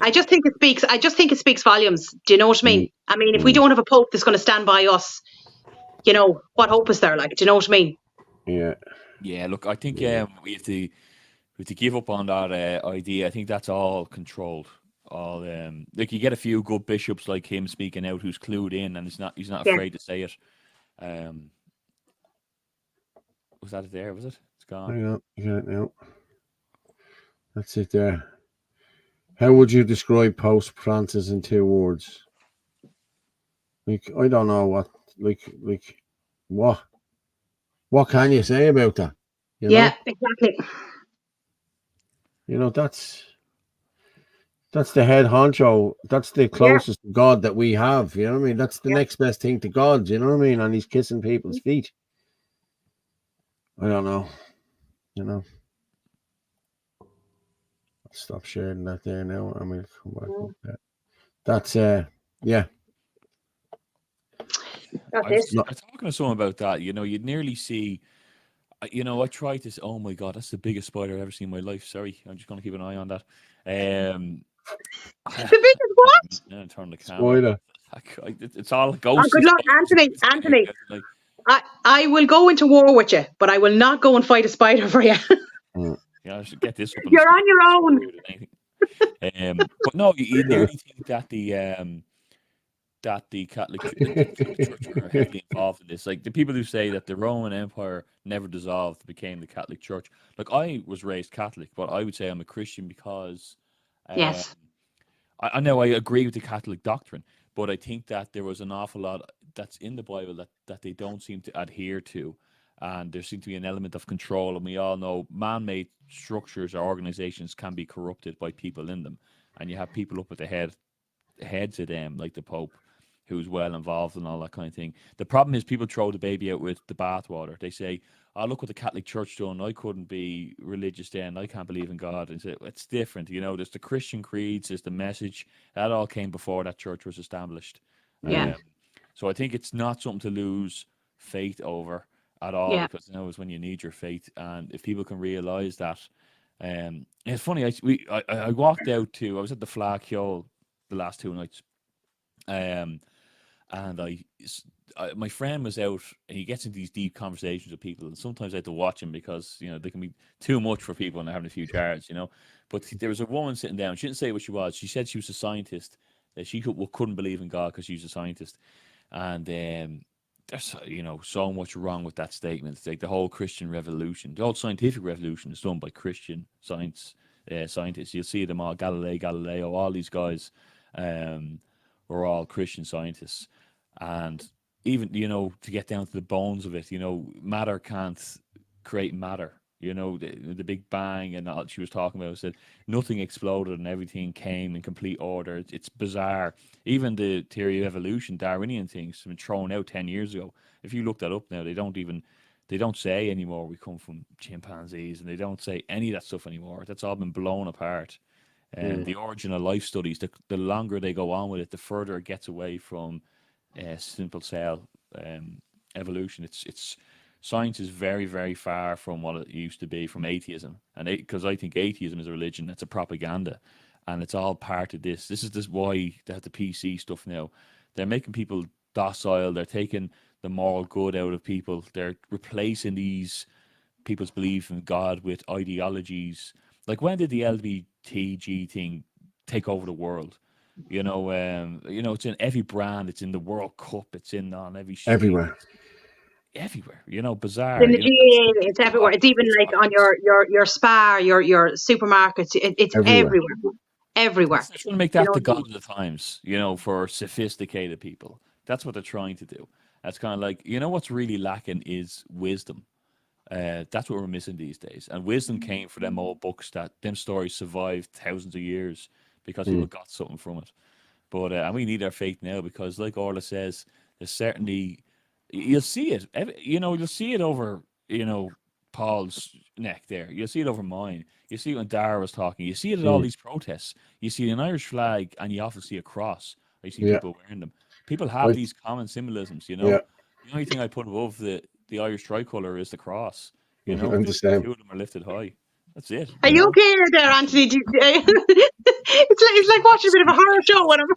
[SPEAKER 6] I just think it speaks volumes. Do you know what I mean? I mean, if we don't have a Pope that's going to stand by us, what hope is there? Like, do you know what I mean?
[SPEAKER 1] Yeah.
[SPEAKER 2] Yeah. Look, I think we have to give up on that idea. I think that's all controlled. All like, you get a few good bishops like him speaking out, who's clued in, and he's not afraid to say it. Was that it there? Was it? It's gone.
[SPEAKER 1] Hang on, you got it now. That's it there. How would you describe Pope Francis in 2 words? Like, I don't know what what can you say about that? You know?
[SPEAKER 6] Exactly.
[SPEAKER 1] You know, that's the head honcho. That's the closest to God that we have. You know what I mean? That's the next best thing to God. You know what I mean? And he's kissing people's feet. I don't know. You know. I'll stop sharing that there now. I'm gonna come back with that. That's yeah.
[SPEAKER 2] I was talking to someone about that. You know, you'd nearly see. You know, I tried this. Oh my god, that's the biggest spider I've ever seen in my life. Sorry, I'm just going to keep an eye on that.
[SPEAKER 6] The biggest what?
[SPEAKER 2] Yeah, turn the camera. It's all ghosts.
[SPEAKER 6] Oh, good luck, Anthony. I will go into war with you, but I will not go and fight a spider for you.
[SPEAKER 2] Yeah, I should get this up.
[SPEAKER 6] You're on your
[SPEAKER 2] own. But no, you nearly think that the Catholic Church are heavily involved in this. Like the people who say that the Roman Empire never dissolved, became the Catholic Church. Like I was raised Catholic, but I would say I'm a Christian because
[SPEAKER 6] yes,
[SPEAKER 2] I know I agree with the Catholic doctrine, but I think that there was an awful lot that's in the Bible that they don't seem to adhere to, and there seems to be an element of control. And we all know man-made structures or organizations can be corrupted by people in them, and you have people up at the heads of them, like the Pope, who's well involved and all that kind of thing. The problem is people throw the baby out with the bathwater. They say, "Oh, look what the Catholic Church done. I couldn't be religious then. I can't believe in God." And say, it's different. You know, there's the Christian creeds, there's the message. That all came before that church was established. So I think it's not something to lose faith over at all, because you know, it's when you need your faith. And if people can realize that, it's funny. I walked out to. I was at the Flag Hill the last 2 nights, and my friend was out, and he gets into these deep conversations with people, and sometimes I have to watch him because, you know, they can be too much for people and they're having a few jars, you know. But there was a woman sitting down. She didn't say what she was. She said she was a scientist. That she couldn't believe in God because she's a scientist, and there's, you know, so much wrong with that statement. It's like the whole Christian revolution, the whole scientific revolution is done by Christian scientists. You'll see them all, Galileo, all these guys. Were all Christian scientists, and even, you know, to get down to the bones of it, you know, matter can't create matter. You know, the Big Bang and all she was talking about said nothing exploded and everything came in complete order. It's bizarre. Even the theory of evolution, Darwinian things, have been thrown out 10 years ago. If you look that up now, they don't say anymore we come from chimpanzees, and they don't say any of that stuff anymore. That's all been blown apart. And the origin of life studies, the longer they go on with it, the further it gets away from simple cell evolution. It's science is very, very far from what it used to be, from atheism, and because I think atheism is a religion, it's a propaganda, and it's all part of this. This is why they have the PC stuff now. They're making people docile. They're taking the moral good out of people. They're replacing these people's belief in God with ideologies. Like, when did the LBTG thing take over the world? You know, it's in every brand. It's in the World Cup. It's on every street. Everywhere. You know, bizarre.
[SPEAKER 6] In the GA, it's everywhere. It's even like on your Spar, your supermarkets. It's everywhere.
[SPEAKER 2] They're trying to make that the god of the times. You know, for sophisticated people. That's what they're trying to do. That's kind of like, you know, what's really lacking is wisdom. That's what we're missing these days. And wisdom came for them old books, that them stories survived thousands of years because people got something from it. But and we need our faith now, because, like Orla says, there's certainly, you'll see it. You know, you'll see it over, you know, Paul's neck there. You'll see it over mine. You see it when Dara was talking. You see it at all these protests. You see an Irish flag, and you often see a cross. I see people wearing them. People have these common symbolisms, you know. The only thing I put above the Irish tricolour is the cross. You know, the two of them are lifted high. That's it.
[SPEAKER 6] Are you okay there, Anthony? It's like watching a bit of a horror show. Whatever.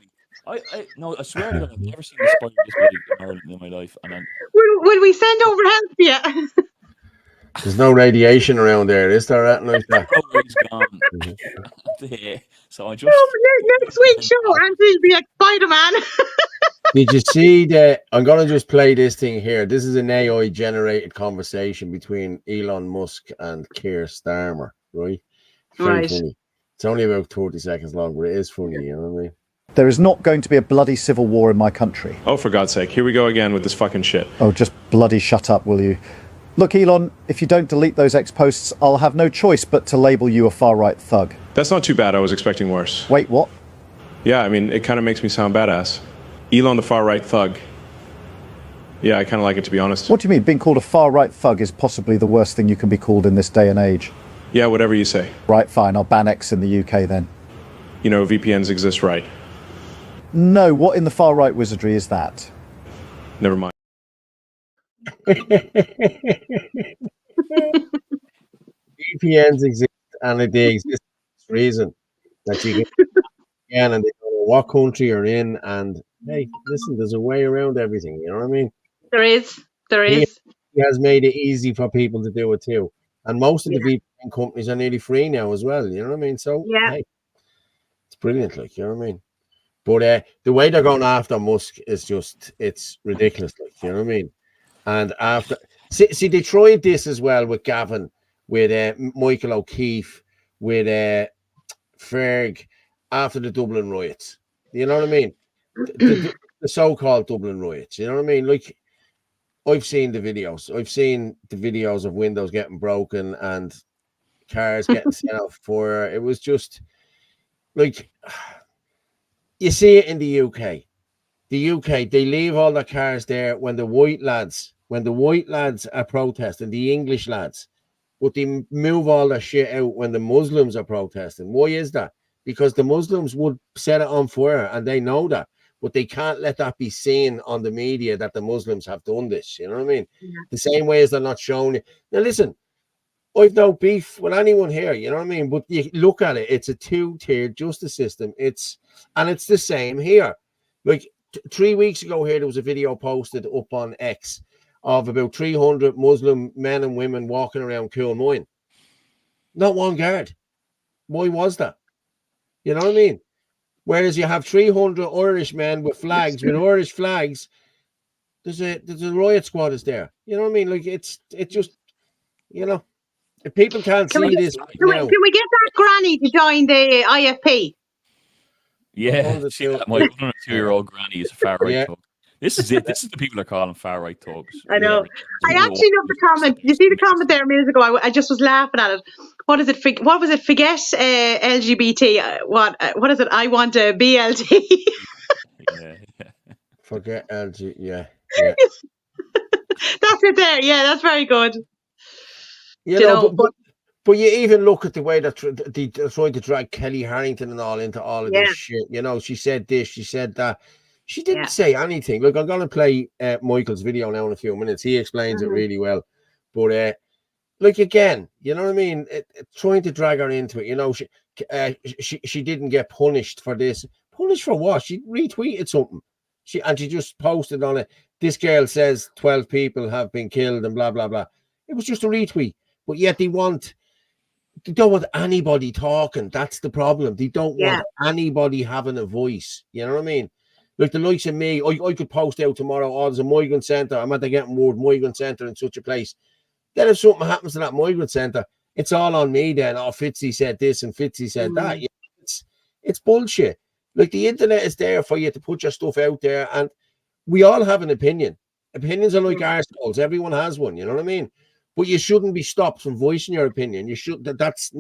[SPEAKER 2] No, I swear to God, I've never seen a spider this big in my life. And then,
[SPEAKER 6] will we send over help? Yeah.
[SPEAKER 1] There's no radiation around there, is there? Like that?
[SPEAKER 2] He's gone. So I just
[SPEAKER 6] next week's show, Anthony will be like Spider-Man.
[SPEAKER 1] Did you see that? I'm going to just play this thing here. This is an AI generated conversation between Elon Musk and Keir Starmer, right? Very funny. It's only about 30 seconds long, but it is funny, you know what I mean?
[SPEAKER 9] There is not going to be a bloody civil war in my country.
[SPEAKER 10] Oh, for God's sake, here we go again with this fucking shit.
[SPEAKER 9] Oh, just bloody shut up, will you? Look, Elon, if you don't delete those ex-posts, I'll have no choice but to label you a far-right thug.
[SPEAKER 10] That's not too bad. I was expecting worse.
[SPEAKER 9] Wait, what?
[SPEAKER 10] Yeah, I mean, it kind of makes me sound badass. Elon the far-right thug. Yeah, I kind of like it, to be honest.
[SPEAKER 9] What do you mean? Being called a far-right thug is possibly the worst thing you can be called in this day and age.
[SPEAKER 10] Yeah, whatever you say.
[SPEAKER 9] Right, fine. I'll ban X in the UK then.
[SPEAKER 10] You know, VPNs exist, right?
[SPEAKER 9] No, what in the far-right wizardry is that?
[SPEAKER 10] Never mind.
[SPEAKER 1] VPNs exist, and they exist for this reason that you can again, and they don't know what country you're in. And hey, listen, there's a way around everything. You know what I mean?
[SPEAKER 6] There is.
[SPEAKER 1] He has made it easy for people to do it too, and most of the VPN companies are nearly free now as well. You know what I mean? So hey, it's brilliant. Like, you know what I mean? But the way they're going after Musk is it's ridiculous. Like, you know what I mean? And after see they tried this as well with Gavin, with Michael O'Keefe, with Ferg after the Dublin riots. You know what I mean? The so-called Dublin riots. You know what I mean? Like, I've seen the videos. I've seen the videos of windows getting broken and cars getting set off for. It was just like, you see it in the UK. The UK, they leave all the cars there when the white lads are protesting, the English lads, but they move all their shit out when the Muslims are protesting. Why is that? Because the Muslims would set it on fire, and they know that, but they can't let that be seen on the media that the Muslims have done this. You know what I mean? Yeah. The same way as they're not showing it. Now, listen, I've no beef with anyone here, you know what I mean? But you look at it, it's a two-tiered justice system. It's the same here. Like 3 weeks ago here, there was a video posted up on X of about 300 Muslim men and women walking around Coolmoyne. Not one guard. Why was that? You know what I mean? Whereas you have 300 Irish men with flags, with Irish flags, there's a riot squad is there. You know what I mean? Like, it's just, you know, if people can't see this now.
[SPEAKER 6] Can we get that granny to join the IFP?
[SPEAKER 2] Yeah, my 2-year-old granny is a far right thug. This is it. This is the people are calling far right thugs.
[SPEAKER 6] I know. I actually love the comment. You see the comment there a minute ago? I just was laughing at it. What is it? What was it? Forget LGBT. What is it? I want a BLT.
[SPEAKER 1] Forget LG. Yeah.
[SPEAKER 6] That's it there. Yeah, that's very good.
[SPEAKER 1] You know, but you even look at the way that they're trying to drag Kelly Harrington and all into all of this shit. You know, she said this, she said that. She didn't say anything. Look, I'm going to play Michael's video now in a few minutes. He explains it really well. But, like, again, you know what I mean? Trying to drag her into it. You know, she didn't get punished for this. Punished for what? She retweeted something. She just posted on it. This girl says 12 people have been killed and blah, blah, blah. It was just a retweet. But yet they don't want anybody talking. That's the problem. They don't want anybody having a voice. You know what I mean? Like the likes of me, I could post out tomorrow, oh, there's a migrant centre. I'm at the getting word migrant centre in such a place. Then if something happens to that migrant centre, it's all on me then. Oh, Fitzy said this and Fitzy said that. Yeah, it's bullshit. Like, the internet is there for you to put your stuff out there, and we all have an opinion. Opinions are like arseholes. Everyone has one, you know what I mean? But you shouldn't be stopped from voicing your opinion. You should. That's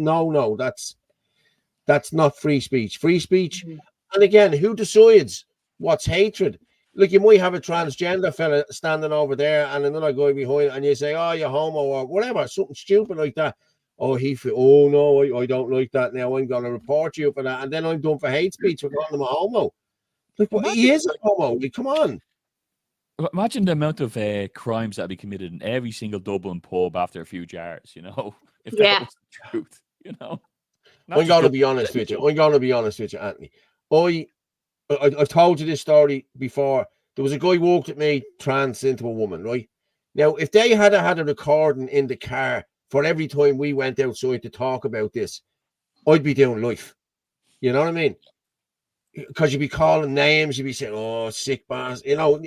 [SPEAKER 1] not free speech. Free speech. And again, who decides what's hatred? Like, you might have a transgender fella standing over there and another guy behind, and you say, "Oh, you're homo," or whatever, something stupid like that. Oh, oh no, I don't like that now. I'm going to report you for that, and then I'm done for hate speech for calling him a homo. Like, well, he is a homo. Like, come on.
[SPEAKER 2] Imagine the amount of crimes that be committed in every single Dublin pub after a few jars, you know? If that was the truth, you know?
[SPEAKER 1] I'm going to be honest with you. Anthony. I've told you this story before. There was a guy who walked at me trans into a woman, right? Now, if they had a recording in the car for every time we went outside to talk about this, I'd be doing life. You know what I mean? Because you'd be calling names, you'd be saying, "Oh, sick bastard," you know,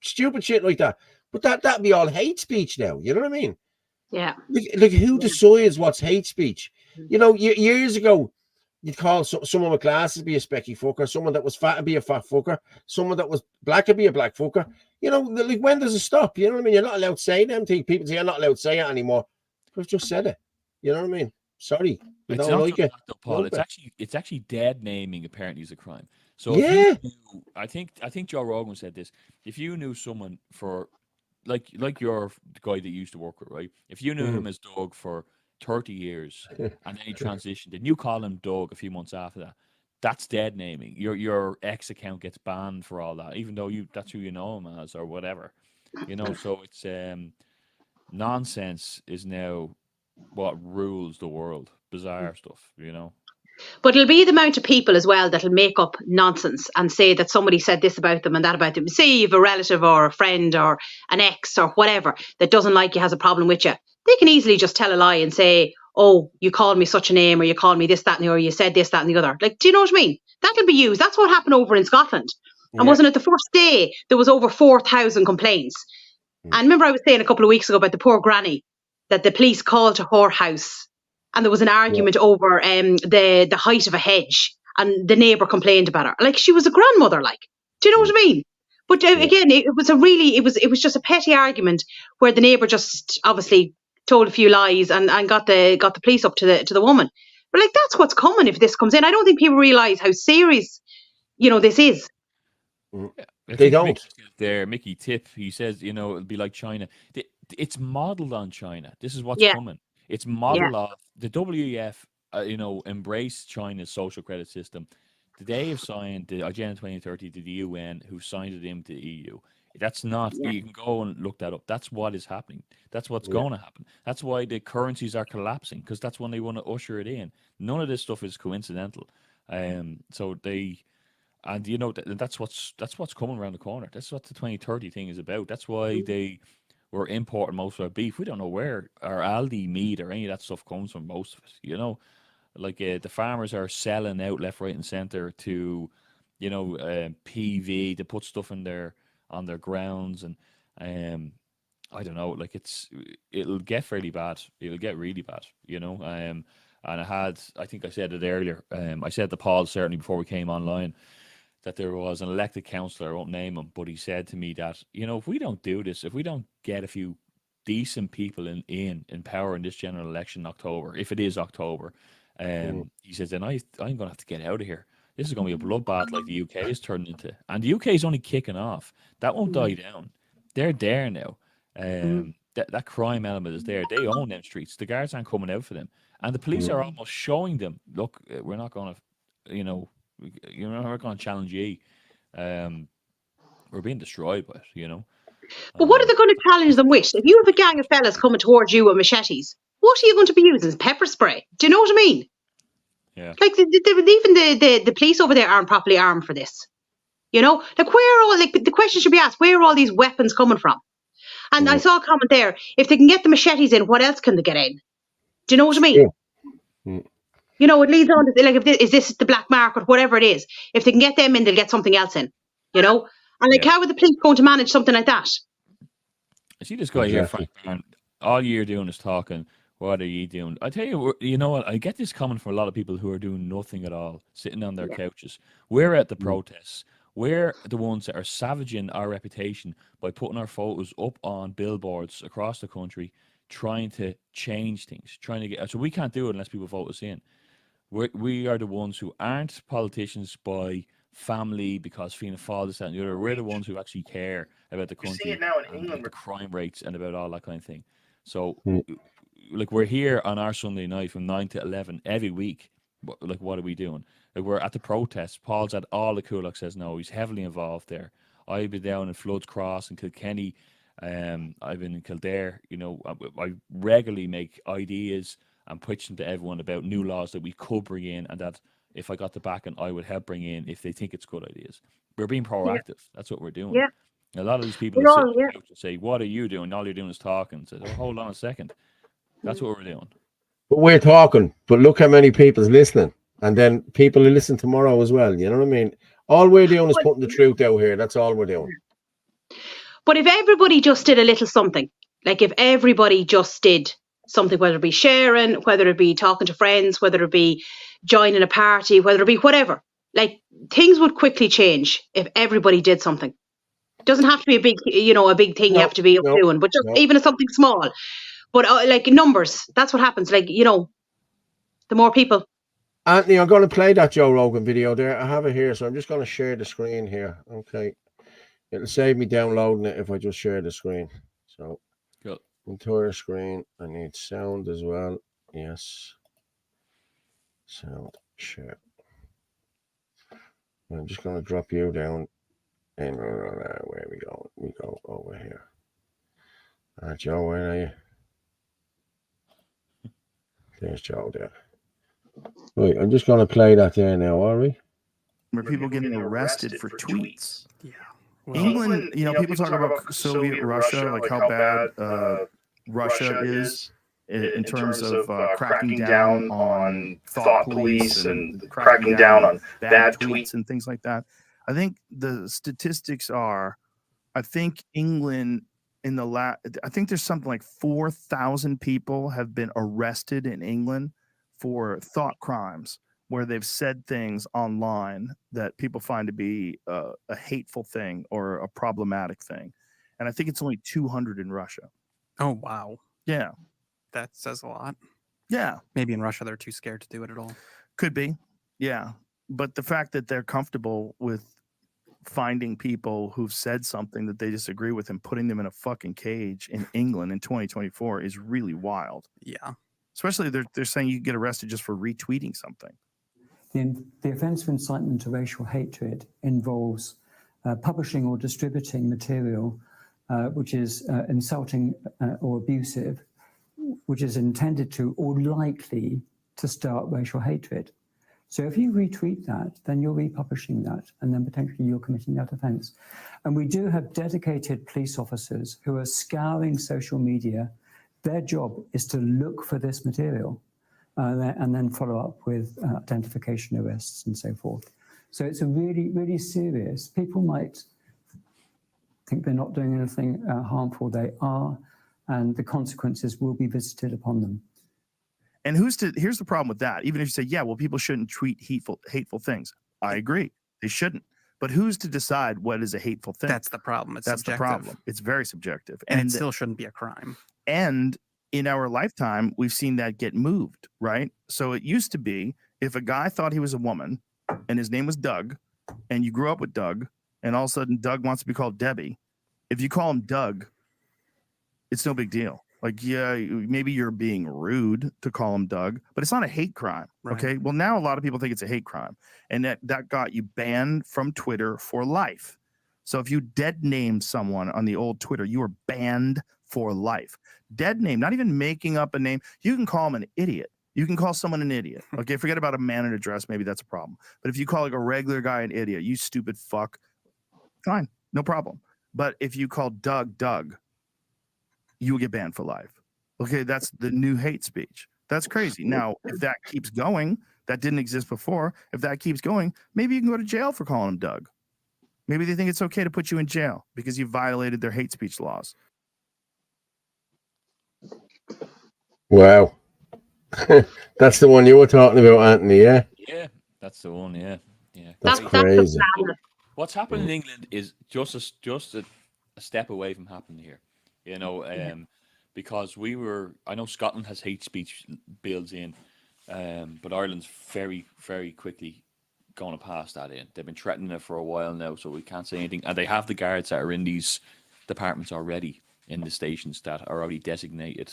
[SPEAKER 1] stupid shit like that. But that'd be all hate speech now. You know what I mean?
[SPEAKER 6] Yeah.
[SPEAKER 1] Like who decides what's hate speech? You know, years ago, you'd call someone with glasses be a specky fucker, someone that was fat to be a fat fucker, someone that was black to be a black fucker. You know, like, when does it stop? You know what I mean? You're not allowed to say them things. People say you're not allowed to say it anymore. We've just said it. You know what I mean? Sorry, I don't like it.
[SPEAKER 2] That, Paul. It's actually dead naming apparently is a crime. So
[SPEAKER 1] yeah,
[SPEAKER 2] if you knew, I think Joe Rogan said this. If you knew someone for like your guy that you used to work with, right? If you knew him as Doug for 30 years and then he transitioned, and you call him Doug a few months after that, that's dead naming. Your ex account gets banned for all that, even though that's who you know him as or whatever. You know, so it's nonsense is now what rules the world. Bizarre stuff, you know.
[SPEAKER 6] But it'll be the amount of people as well that'll make up nonsense and say that somebody said this about them and that about them. Say you have a relative or a friend or an ex or whatever that doesn't like you, has a problem with you. They can easily just tell a lie and say, oh, you called me such a name, or you called me this, that, and the other, or you said this, that, and the other. Like, do you know what I mean? That'll be used. That's what happened over in Scotland. And wasn't it the first day there was over 4,000 complaints? And remember I was saying a couple of weeks ago about the poor granny that the police called to her house. And there was an argument over the height of a hedge, and the neighbour complained about her. Like, she was a grandmother, like. Do you know what I mean? But again, it was just a petty argument where the neighbour just obviously told a few lies and got the police up to the woman. But like, that's what's coming if this comes in. I don't think people realise how serious, you know, this is.
[SPEAKER 1] They don't.
[SPEAKER 2] Mickey Tip, he says, you know, it'll be like China. It's modelled on China. This is what's coming. It's modelled off the WEF, you know, embrace China's social credit system. They have signed the Agenda 2030 to the UN, who signed it into the EU. That's not, you can go and look that up. That's what is happening. That's what's going to happen. That's why the currencies are collapsing, because that's when they want to usher it in. None of this stuff is coincidental. So they, and you know, that's what's coming around the corner. That's what the 2030 thing is about. That's why we're importing most of our beef. We don't know where our Aldi meat or any of that stuff comes from, most of it, you know. Like the farmers are selling out left, right, and center to, you know, PV to put stuff on their grounds, and I don't know. Like it'll get fairly bad. It'll get really bad, you know. And I think I said it earlier. I said to Paul certainly before we came online that there was an elected councillor, I won't name him, but he said to me that, you know, if we don't do this, if we don't get a few decent people in power in this general election in October, if it is October, he says, then I'm going to have to get out of here. This is going to be a bloodbath like the UK is turning into. And the UK is only kicking off. That won't die down. They're there now. That crime element is there. They own them streets. The guards aren't coming out for them. And the police are almost showing them, look, we're not going to, you know, we're not going to challenge you. We're being destroyed by it, you know.
[SPEAKER 6] But what are they going to challenge them with? If you have a gang of fellas coming towards you with machetes, what are you going to be using? Pepper spray? Do you know what I mean?
[SPEAKER 2] Yeah.
[SPEAKER 6] Like even the police over there aren't properly armed for this. You know, like the question should be asked: where are all these weapons coming from? And I saw a comment there: if they can get the machetes in, what else can they get in? Do you know what I mean?
[SPEAKER 1] Yeah.
[SPEAKER 6] You know, it leads on to like, is this the black market, whatever it is? If they can get them in, they'll get something else in. You know, and like, how are the police going to manage something like that?
[SPEAKER 2] I see this guy here, Frank. All you're doing is talking. What are you doing? I tell you, you know what? I get this comment from a lot of people who are doing nothing at all, sitting on their couches. We're at the protests. We're the ones that are savaging our reputation by putting our photos up on billboards across the country, trying to change things, trying to get. So we can't do it unless people vote us in. We are the ones who aren't politicians by family because Fianna Fáil, this, that, and the other. We're the ones who actually care about the country,
[SPEAKER 11] you see it now in England,
[SPEAKER 2] the crime rates, and about all that kind of thing. So, like, we're here on our Sunday night from 9 to 11 every week. Like, what are we doing? Like, we're at the protests. Paul's at all the Coolock says no. He's heavily involved there. I've been down in Floods Cross and Kilkenny. I've been in Kildare. You know, I regularly make ideas and pitch them to everyone about new laws that we could bring in, and that if I got the backing, I would help bring in if they think it's good ideas. We're being proactive. That's what we're doing.
[SPEAKER 6] Yeah.
[SPEAKER 2] A lot of these people say, what are you doing? All you're doing is talking. So, hold on a second. That's what we're doing.
[SPEAKER 1] But we're talking, but look how many people's listening. And then people will listen tomorrow as well. You know what I mean? All we're doing is putting the truth out here. That's all we're doing.
[SPEAKER 6] But if everybody just did a little something, like if everybody just did something, whether it be sharing, whether it be talking to friends, whether it be joining a party, whether it be whatever. Like, things would quickly change if everybody did something. It doesn't have to be a big, a big thing you have to be up doing, but just even something small. But like numbers, that's what happens. Like, the more people.
[SPEAKER 1] Anthony, I'm going to play that Joe Rogan video there. I have it here, so I'm just going to share the screen here. Okay. It'll save me downloading it if I just share the screen. So,
[SPEAKER 2] cool.
[SPEAKER 1] Entire screen. I need sound as well. Yes. Sound, share. I'm just going to drop you down. And where we go? We go over here. Joe, where are you? There's Joe there. Wait, I'm just going to play that there now, are we?
[SPEAKER 11] Where people getting arrested for tweets. Yeah. Well, England, people talk about Soviet Russia, like how bad Russia is in terms of cracking down on thought police and cracking down on bad tweets and things like that. I think the statistics are, I think England I think there's something like 4,000 people have been arrested in England for thought crimes, where they've said things online that people find to be a hateful thing or a problematic thing. And I think it's only 200 in Russia.
[SPEAKER 12] Oh, wow.
[SPEAKER 11] Yeah.
[SPEAKER 12] That says a lot.
[SPEAKER 11] Yeah.
[SPEAKER 12] Maybe in Russia, they're too scared to do it at all.
[SPEAKER 11] Could be. Yeah. But the fact that they're comfortable with finding people who've said something that they disagree with and putting them in a fucking cage in England in 2024 is really wild.
[SPEAKER 12] Yeah.
[SPEAKER 11] Especially they're saying you can get arrested just for retweeting something.
[SPEAKER 13] The offence of incitement to racial hatred involves publishing or distributing material which is insulting or abusive, which is intended to or likely to start racial hatred. So if you retweet that, then you're republishing that, and then potentially you're committing that offence. And we do have dedicated police officers who are scouring social media. Their job is to look for this material and then follow up with identification arrests and so forth. So it's a really, really serious. People might think they're not doing anything harmful. They are, and the consequences will be visited upon them.
[SPEAKER 11] And here's the problem with that. Even if you say, yeah, well, people shouldn't tweet hateful things. I agree. They shouldn't. But who's to decide what is a hateful thing?
[SPEAKER 12] That's the problem. That's subjective.
[SPEAKER 11] The problem. It's very subjective.
[SPEAKER 12] And it still shouldn't be a crime.
[SPEAKER 11] And in our lifetime, we've seen that get moved, right? So it used to be if a guy thought he was a woman and his name was Doug, and you grew up with Doug, and all of a sudden Doug wants to be called Debbie, if you call him Doug, it's no big deal. Like, yeah, maybe you're being rude to call him Doug, but it's not a hate crime. Right. Okay. Well, now a lot of people think it's a hate crime, and that got you banned from Twitter for life. So if you dead named someone on the old Twitter, you were banned for life. Dead name, not even making up a name. You can call him an idiot. You can call someone an idiot. Okay. Forget about a man and address. Maybe that's a problem. But if you call like a regular guy an idiot, you stupid fuck, fine. No problem. But if you call Doug, you will get banned for life. Okay, that's the new hate speech. That's crazy. Now, if that keeps going, that didn't exist before. If that keeps going, maybe you can go to jail for calling him Doug. Maybe they think it's okay to put you in jail because you violated their hate speech laws.
[SPEAKER 1] Wow. That's the one you were talking about, Anthony, yeah?
[SPEAKER 2] Yeah, that's the one, yeah.
[SPEAKER 1] That's crazy.
[SPEAKER 2] What's happened in England is just a step away from happening here. Because I know Scotland has hate speech bills in, but Ireland's very, very quickly going to pass that in. They've been threatening it for a while now, so we can't say anything. And they have the guards that are in these departments already, in the stations that are already designated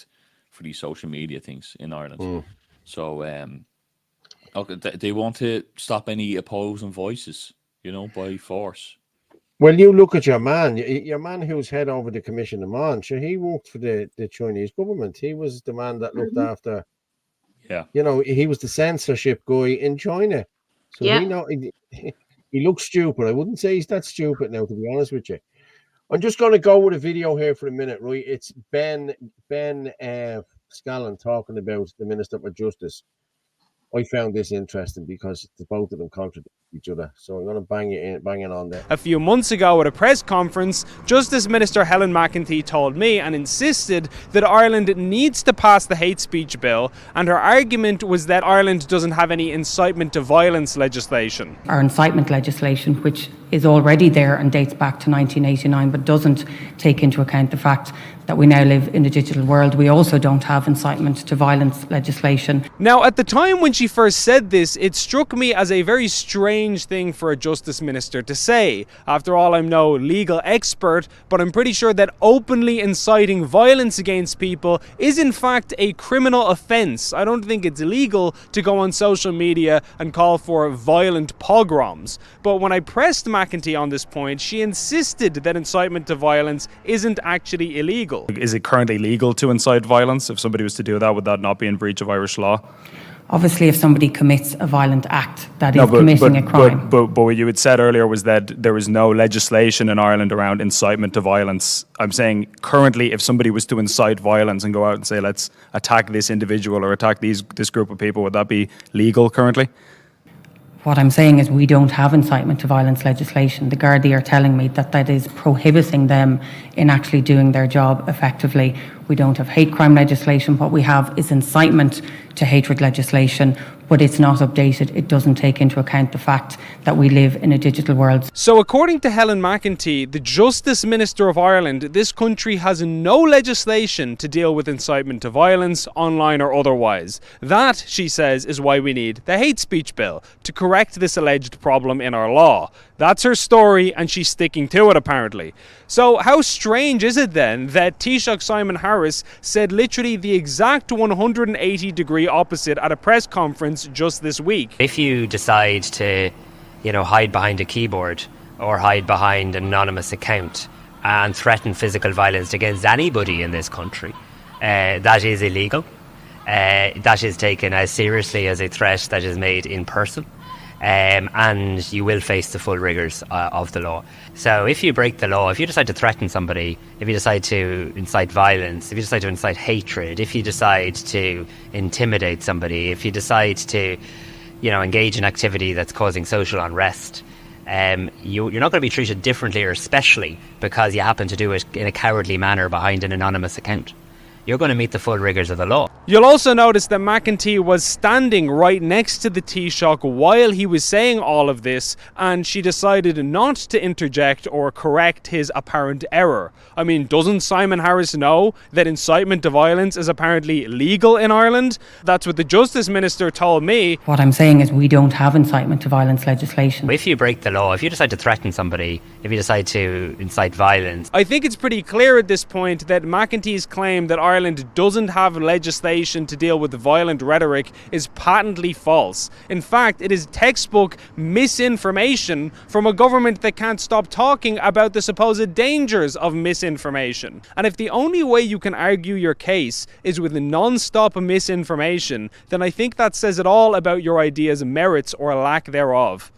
[SPEAKER 2] for these social media things in Ireland. So they want to stop any opposing voices, by force.
[SPEAKER 1] Well, you look at your man who's head over the Commission of Man. Sure, he worked for the Chinese government. He was the man that looked after.
[SPEAKER 2] Yeah.
[SPEAKER 1] He was the censorship guy in China. So he looks stupid. I wouldn't say he's that stupid now, to be honest with you. I'm just going to go with a video here for a minute, right? It's Ben Scallon talking about the Minister for Justice. I found this interesting because both of them contradict each other. So I'm going to bang it on there.
[SPEAKER 14] A few months ago at a press conference, Justice Minister Helen McEntee told me and insisted that Ireland needs to pass the hate speech bill, and her argument was that Ireland doesn't have any incitement to violence legislation.
[SPEAKER 15] Our incitement legislation, which is already there and dates back to 1989, but doesn't take into account the fact that we now live in a digital world. We also don't have incitement to violence legislation.
[SPEAKER 14] Now, at the time when she first said this, it struck me as a very strange thing for a Justice Minister to say. After all, I'm no legal expert, but I'm pretty sure that openly inciting violence against people is in fact a criminal offence. I don't think it's illegal to go on social media and call for violent pogroms. But when I pressed McEntee on this point, she insisted that incitement to violence isn't actually illegal.
[SPEAKER 16] Is it currently legal to incite violence? If somebody was to do that, would that not be in breach of Irish law?
[SPEAKER 15] Obviously, if somebody commits a violent act, that is committing a crime.
[SPEAKER 16] But what you had said earlier was that there is no legislation in Ireland around incitement to violence. I'm saying currently, if somebody was to incite violence and go out and say, let's attack this individual or attack this group of people, would that be legal currently?
[SPEAKER 15] What I'm saying is we don't have incitement to violence legislation. The Gardaí are telling me that is prohibiting them in actually doing their job effectively. We don't have hate crime legislation. What we have is incitement to hatred legislation, but it's not updated. It doesn't take into account the fact that we live in a digital world.
[SPEAKER 14] So according to Helen McEntee, the Justice Minister of Ireland, this country has no legislation to deal with incitement to violence, online or otherwise. That, she says, is why we need the hate speech bill, to correct this alleged problem in our law. That's her story, and she's sticking to it, apparently. So how strange is it then that Taoiseach Simon Harris said literally the exact 180-degree opposite at a press conference just this week?
[SPEAKER 17] If you decide to, hide behind a keyboard or hide behind an anonymous account and threaten physical violence against anybody in this country, that is illegal. That is taken as seriously as a threat that is made in person. And you will face the full rigours of the law. So if you break the law, if you decide to threaten somebody, if you decide to incite violence, if you decide to incite hatred, if you decide to intimidate somebody, if you decide to, engage in activity that's causing social unrest, you're not going to be treated differently or especially because you happen to do it in a cowardly manner behind an anonymous account. You're going to meet the full rigours of the law.
[SPEAKER 14] You'll also notice that McEntee was standing right next to the Taoiseach while he was saying all of this, and she decided not to interject or correct his apparent error. I mean, doesn't Simon Harris know that incitement to violence is apparently legal in Ireland? That's what the Justice Minister told me.
[SPEAKER 15] What I'm saying is we don't have incitement to violence legislation.
[SPEAKER 17] If you break the law, if you decide to threaten somebody, if you decide to incite violence...
[SPEAKER 14] I think it's pretty clear at this point that McEntee's claim that Ireland doesn't have legislation to deal with violent rhetoric is patently false. In fact, it is textbook misinformation from a government that can't stop talking about the supposed dangers of misinformation. And if the only way you can argue your case is with non-stop misinformation, then I think that says it all about your idea's merits or lack thereof.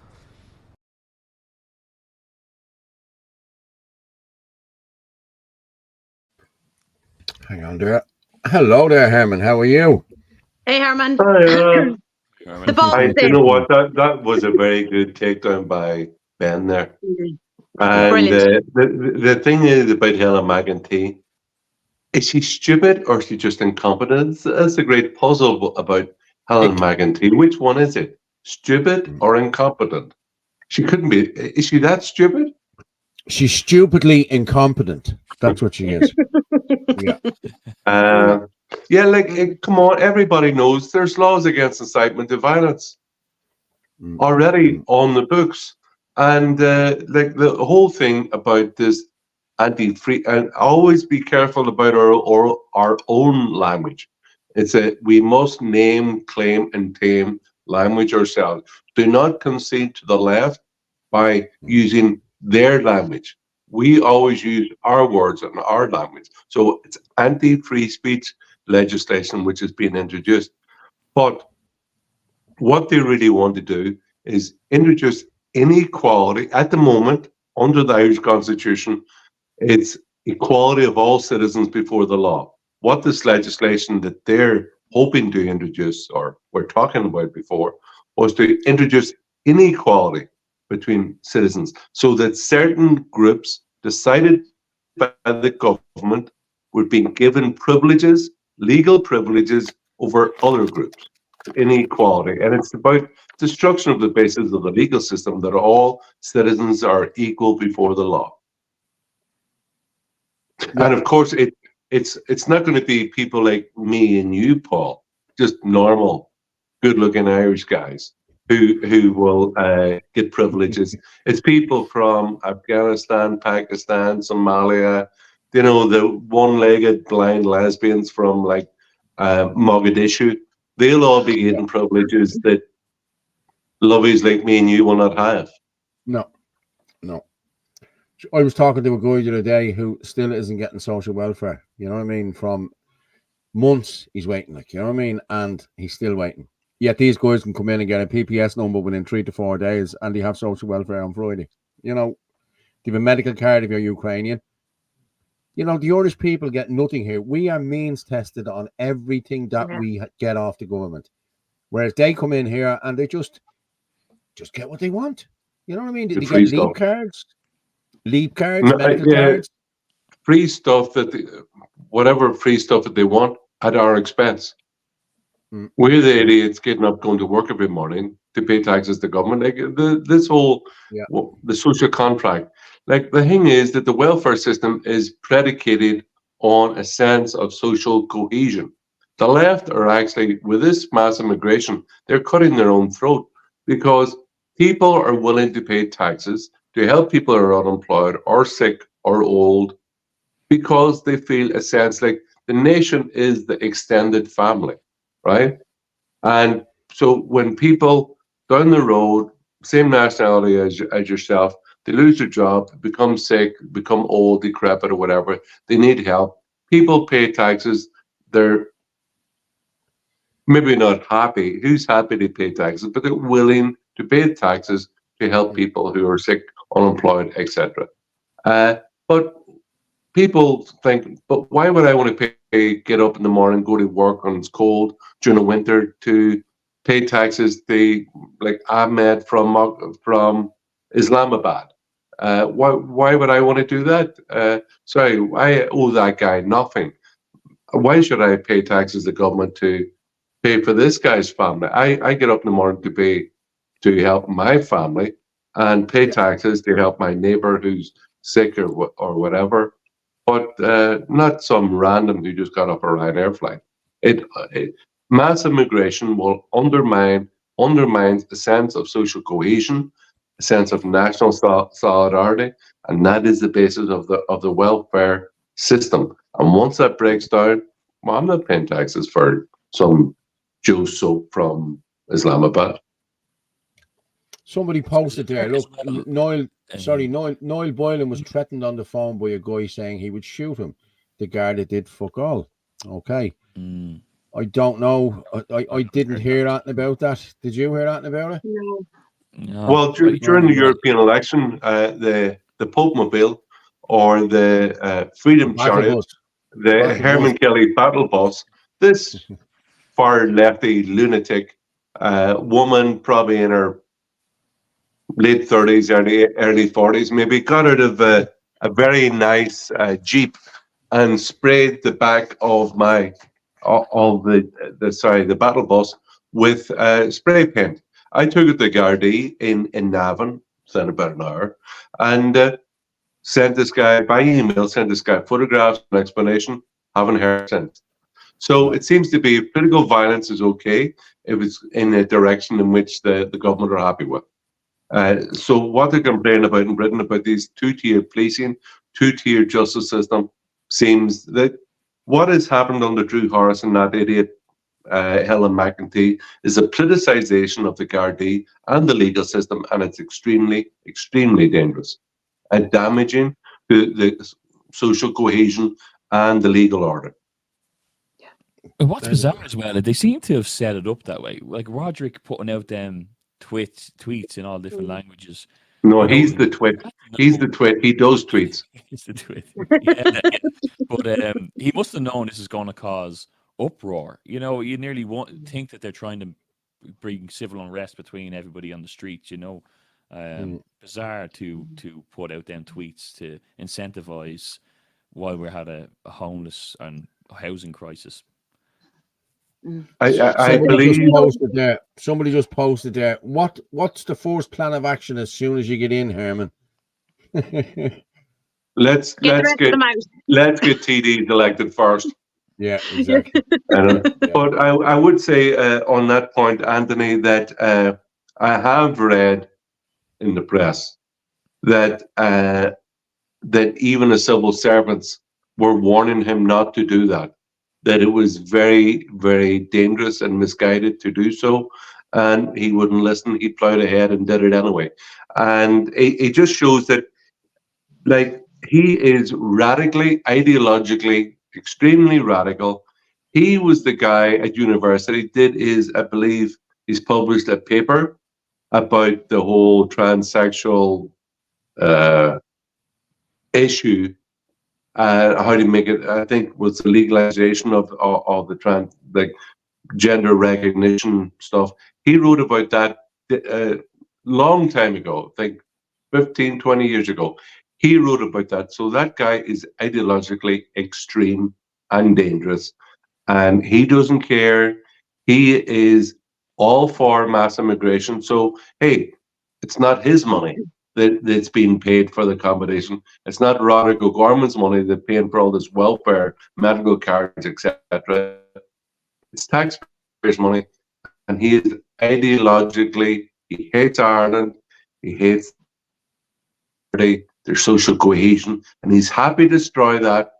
[SPEAKER 1] Hang on there. Hello there, Herman. How are you?
[SPEAKER 6] Hey, Herman.
[SPEAKER 18] Hi,
[SPEAKER 6] The ball is
[SPEAKER 18] you
[SPEAKER 6] in.
[SPEAKER 18] know what? That was a very good takedown by Ben there. And the thing is about Helen McEntee, is she stupid or is she just incompetent? That's a great puzzle about Helen McEntee. Which one is it? Stupid or incompetent? She couldn't be. Is she that stupid?
[SPEAKER 1] She's stupidly incompetent. That's what she is.
[SPEAKER 18] Yeah. Come on, everybody knows there's laws against incitement to violence already on the books, and the whole thing about this anti-free, and always be careful about our own language. It's we must name, claim, and tame language ourselves. Do not concede to the left by using their language. We always use our words and our language. So it's anti-free speech legislation which has been introduced. But what they really want to do is introduce inequality. At the moment, under the Irish Constitution, it's equality of all citizens before the law. What this legislation that they're hoping to introduce, or were talking about before, was to introduce inequality between citizens so that certain groups decided by the government were being given privileges, legal privileges over other groups. Inequality. And it's about destruction of the basis of the legal system, that all citizens are equal before the law. And of course, it's not going to be people like me and you, Paul, just normal, good-looking Irish guys who will get privileges. It's people from Afghanistan, Pakistan, Somalia, you know, the one-legged blind lesbians from like Mogadishu. They'll all be getting privileges that lovies like me and you will not have.
[SPEAKER 1] No. I was talking to a guy the other day who still isn't getting social welfare. You know what I mean? From months he's waiting, like, you know what I mean? And he's still waiting. Yet these guys can come in and get a PPS number within 3 to 4 days, and they have social welfare on Friday. You know, they have a medical card if you're Ukrainian. You know, the Irish people get nothing here. We are means tested on everything that we get off the government. Whereas they come in here and they just get what they want. You know what I mean? They get leap cards, medical cards.
[SPEAKER 18] Free stuff whatever free stuff that they want at our expense. We're the idiots getting up, going to work every morning to pay taxes to government. Like this whole the social contract. Like the thing is that the welfare system is predicated on a sense of social cohesion. The left are actually, with this mass immigration, they're cutting their own throat, because people are willing to pay taxes to help people who are unemployed or sick or old, because they feel a sense like the nation is the extended family, right? And so when people down the road, same nationality as yourself, they lose their job, become sick, become old, decrepit, or whatever, they need help. People pay taxes. They're maybe not happy. Who's happy to pay taxes? But they're willing to pay taxes to help people who are sick, unemployed, etc. But people think, but why would I want to get up in the morning, go to work when it's cold during the winter, to pay taxes to like Ahmed from Islamabad? Why would I want to do that? Sorry, I owe that guy nothing. Why should I pay taxes to government to pay for this guy's family? I get up in the morning to help my family and pay taxes to help my neighbor who's sick or whatever, but not some random who just got off a Ryanair flight. Mass immigration will undermines a sense of social cohesion, a sense of national solidarity, and that is the basis of the welfare system. And once that breaks down, well, I'm not paying taxes for some Joe soap from Islamabad.
[SPEAKER 1] Somebody posted there, look, Noel Boylan was threatened on the phone by a guy saying he would shoot him. The Garda did fuck all. Okay. I don't know. I didn't hear anything about that. Did you hear anything about it?
[SPEAKER 18] No. Well, during the European election, the Pope Mobile or the Freedom Chariot, the Herman Kelly battle bus, this far lefty lunatic woman, probably in her late 30s, early 40s, maybe, got out of a very nice Jeep and sprayed the back of the battle bus with spray paint. I took it to Gardaí in Navan, spent about an hour, and sent this guy by email, photographs and explanation. Haven't heard since. So it seems to be political violence is okay if it's in a direction in which the government are happy with. So what they're complaining about in Britain about these two-tier policing, two-tier justice system, seems that what has happened under Drew Harris and that idiot Helen McEntee is a politicization of the Gardaí and the legal system, and it's extremely, extremely dangerous and damaging to the social cohesion and the legal order.
[SPEAKER 2] What's bizarre as well, they seem to have set it up that way. Like Roderick putting out them tweets in all different languages.
[SPEAKER 18] No, he's the twit. He's the twit. He does tweets.
[SPEAKER 2] He's the twit. Yeah. But he must have known this is going to cause uproar. You know, you nearly think that they're trying to bring civil unrest between everybody on the streets. You know, bizarre to put out them tweets to incentivize while we had a homeless and housing crisis.
[SPEAKER 18] I believe
[SPEAKER 1] somebody just posted there. What's the first plan of action as soon as you get in, Herman?
[SPEAKER 18] let's get TDs elected first.
[SPEAKER 1] Yeah, exactly.
[SPEAKER 18] But I would say on that point, Anthony, that I have read in the press that that even the civil servants were warning him not to do that. That it was very, very dangerous and misguided to do so, and he wouldn't listen. He plowed ahead and did it anyway. And it just shows that, like, he is radically, ideologically, extremely radical. He was the guy at university, I believe, he's published a paper about the whole transsexual issue. How to make it, I think, was the legalization of the gender recognition stuff. He wrote about that long time ago, I think 15, 20 years ago. He wrote about that. So that guy is ideologically extreme and dangerous, and he doesn't care. He is all for mass immigration. So, hey, it's not his money that's being paid for the accommodation. It's not Roderick O'Gorman's money that's paying for all this welfare, medical cards, etc. It's taxpayers' money, and he is ideologically, he hates Ireland, he hates their social cohesion, and he's happy to destroy that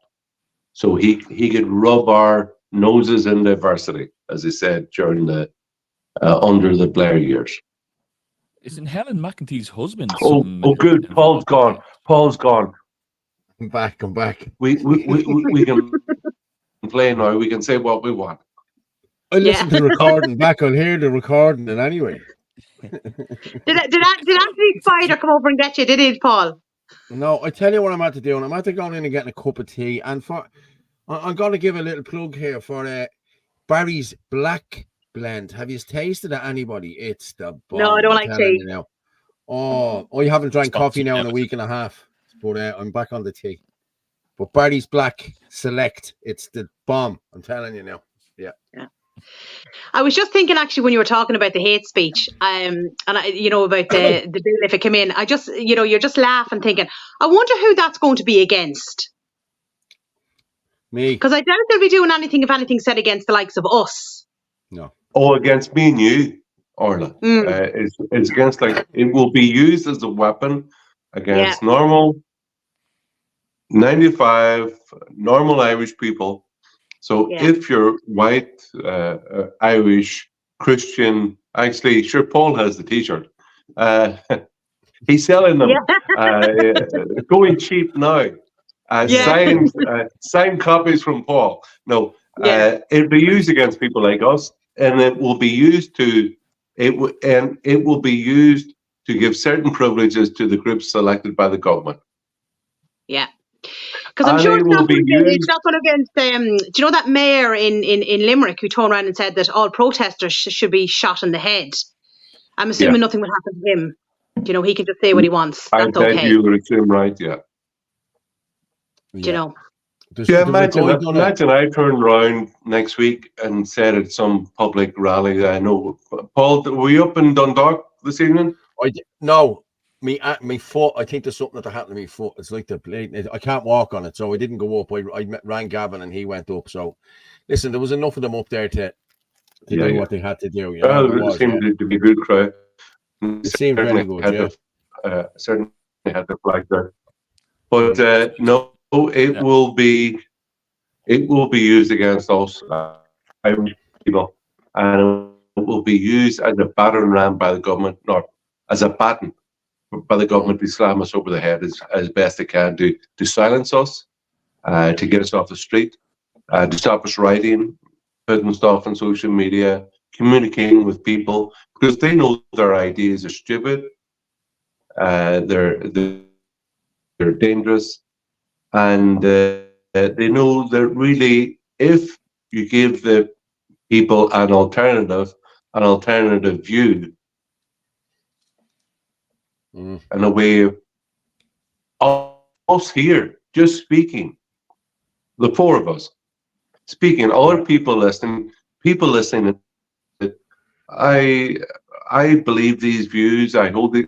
[SPEAKER 18] so he could rub our noses in diversity, as he said during the under the Blair years.
[SPEAKER 2] Isn't Helen McEntee's husband?
[SPEAKER 18] Oh, good. Paul's gone. Paul's gone.
[SPEAKER 1] I'm back.
[SPEAKER 18] We can play now. We can say what we want.
[SPEAKER 1] I listened to the recording back. I'll hear the recording. And anyway,
[SPEAKER 6] did Anthony Spider come over and get you? Did he, Paul?
[SPEAKER 1] No, I tell you what I'm at to do. I'm at to going in and getting a cup of tea. And I'm going to give a little plug here for Barry's Black Blend. Have you tasted it, anybody? It's the bomb.
[SPEAKER 6] No, I don't like tea.
[SPEAKER 1] Oh, you haven't drank coffee now in a week and a half. But I'm back on the tea. But Barry's Black Select, it's the bomb. I'm telling you now. Yeah.
[SPEAKER 6] I was just thinking, actually, when you were talking about the hate speech, and about the bill if it came in, I just, you're just laughing, thinking, I wonder who that's going to be against.
[SPEAKER 1] Me.
[SPEAKER 6] Because I doubt they'll be doing anything, if anything, said against the likes of us.
[SPEAKER 1] No.
[SPEAKER 18] Oh, against me and you, Orla. It's against, like, it will be used as a weapon against normal 95 normal Irish people. So if you're white, Irish, Christian, actually, sure, Paul has the T-shirt. He's selling them, going cheap now. Signed copies from Paul. No, it'll be used against people like us, and it will be used to give certain privileges to the groups selected by the government.
[SPEAKER 6] Yeah. Because I'm sure it's not going against, do you know that mayor in Limerick who turned around and said that all protesters should be shot in the head? I'm assuming nothing would happen to him. He can just say what he wants. That's okay.
[SPEAKER 18] You would assume, right? Yeah.
[SPEAKER 6] Do you know?
[SPEAKER 18] Imagine I turned around next week and said at some public rally, I know, Paul, were you up in Dundalk this evening?
[SPEAKER 1] No. My foot, I think there's something that happened to my foot. It's like I can't walk on it, so I didn't go up. I rang Gavin and he went up. So, listen, there was enough of them up there to do what they had to do.
[SPEAKER 18] It seemed to be a good crowd.
[SPEAKER 1] It seemed very good,
[SPEAKER 18] certainly had the flag there. But no, it will be used against us, Irish people, and it will be used as a battering ram by the government, not as a baton by the government to slam us over the head as best they can to silence us, to get us off the street, to stop us writing, putting stuff on social media, communicating with people, because they know their ideas are stupid, they're dangerous, and they know that really if you give the people an alternative view, and a way of us here just speaking, the four of us speaking, other people listening. I believe these views. I hold the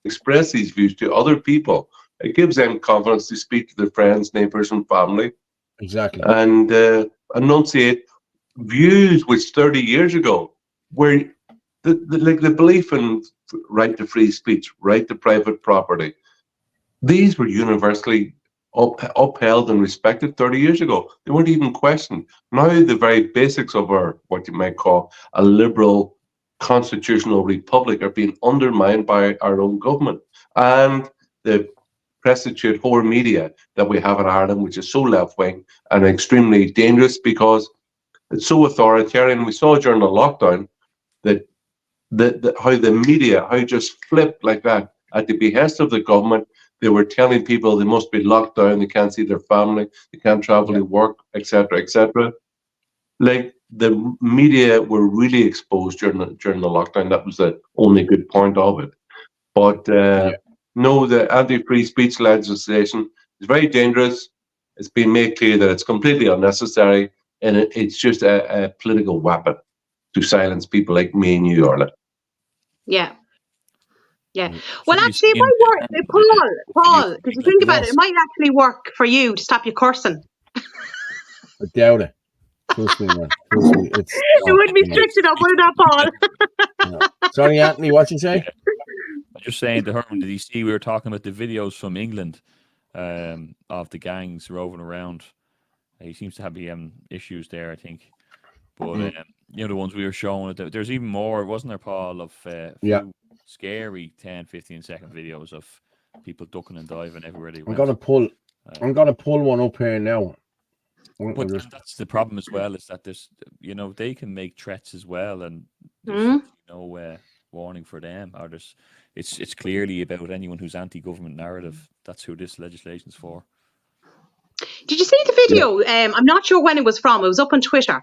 [SPEAKER 18] express these views to other people. It gives them confidence to speak to their friends, neighbors, and family.
[SPEAKER 1] Exactly.
[SPEAKER 18] And enunciate views which 30 years ago were the belief in right to free speech, right to private property. These were universally upheld and respected 30 years ago. They weren't even questioned. Now the very basics of our, what you might call a liberal constitutional republic, are being undermined by our own government. And the prostitute whore media that we have in Ireland, which is so left-wing and extremely dangerous because it's so authoritarian. We saw during the lockdown that how the media, how it just flipped like that at the behest of the government. They were telling people they must be locked down, they can't see their family, they can't travel to work, etc., etc. Like, the media were really exposed during the lockdown. That was the only good point of it. But no, the anti-free speech legislation is very dangerous. It's been made clear that it's completely unnecessary, and it's just a political weapon to silence people like me and you, Orla.
[SPEAKER 6] Yeah. Yeah. Well, actually, it might work. Paul, did you think about it? It might actually work for you to stop you cursing.
[SPEAKER 1] I doubt it. Trust me, man. Trust me. It
[SPEAKER 6] wouldn't be strict enough, would it, Paul?
[SPEAKER 1] Sorry, Anthony, what you say?
[SPEAKER 2] I'm just saying to Herman, did you see we were talking about the videos from England of the gangs roving around? He seems to have issues there, I think. But you know, the ones we were showing, there's even more, wasn't there, Paul, of few scary 10, 15-second videos of people ducking and diving everywhere they went.
[SPEAKER 1] I'm gonna pull one up here now.
[SPEAKER 2] But that's the problem as well, is that there's, you know, they can make threats as well, and there's no warning for them. Or it's clearly about anyone who's anti-government narrative. That's who this legislation's for.
[SPEAKER 6] Did you see the video? Yeah. I'm not sure when it was from. It was up on Twitter,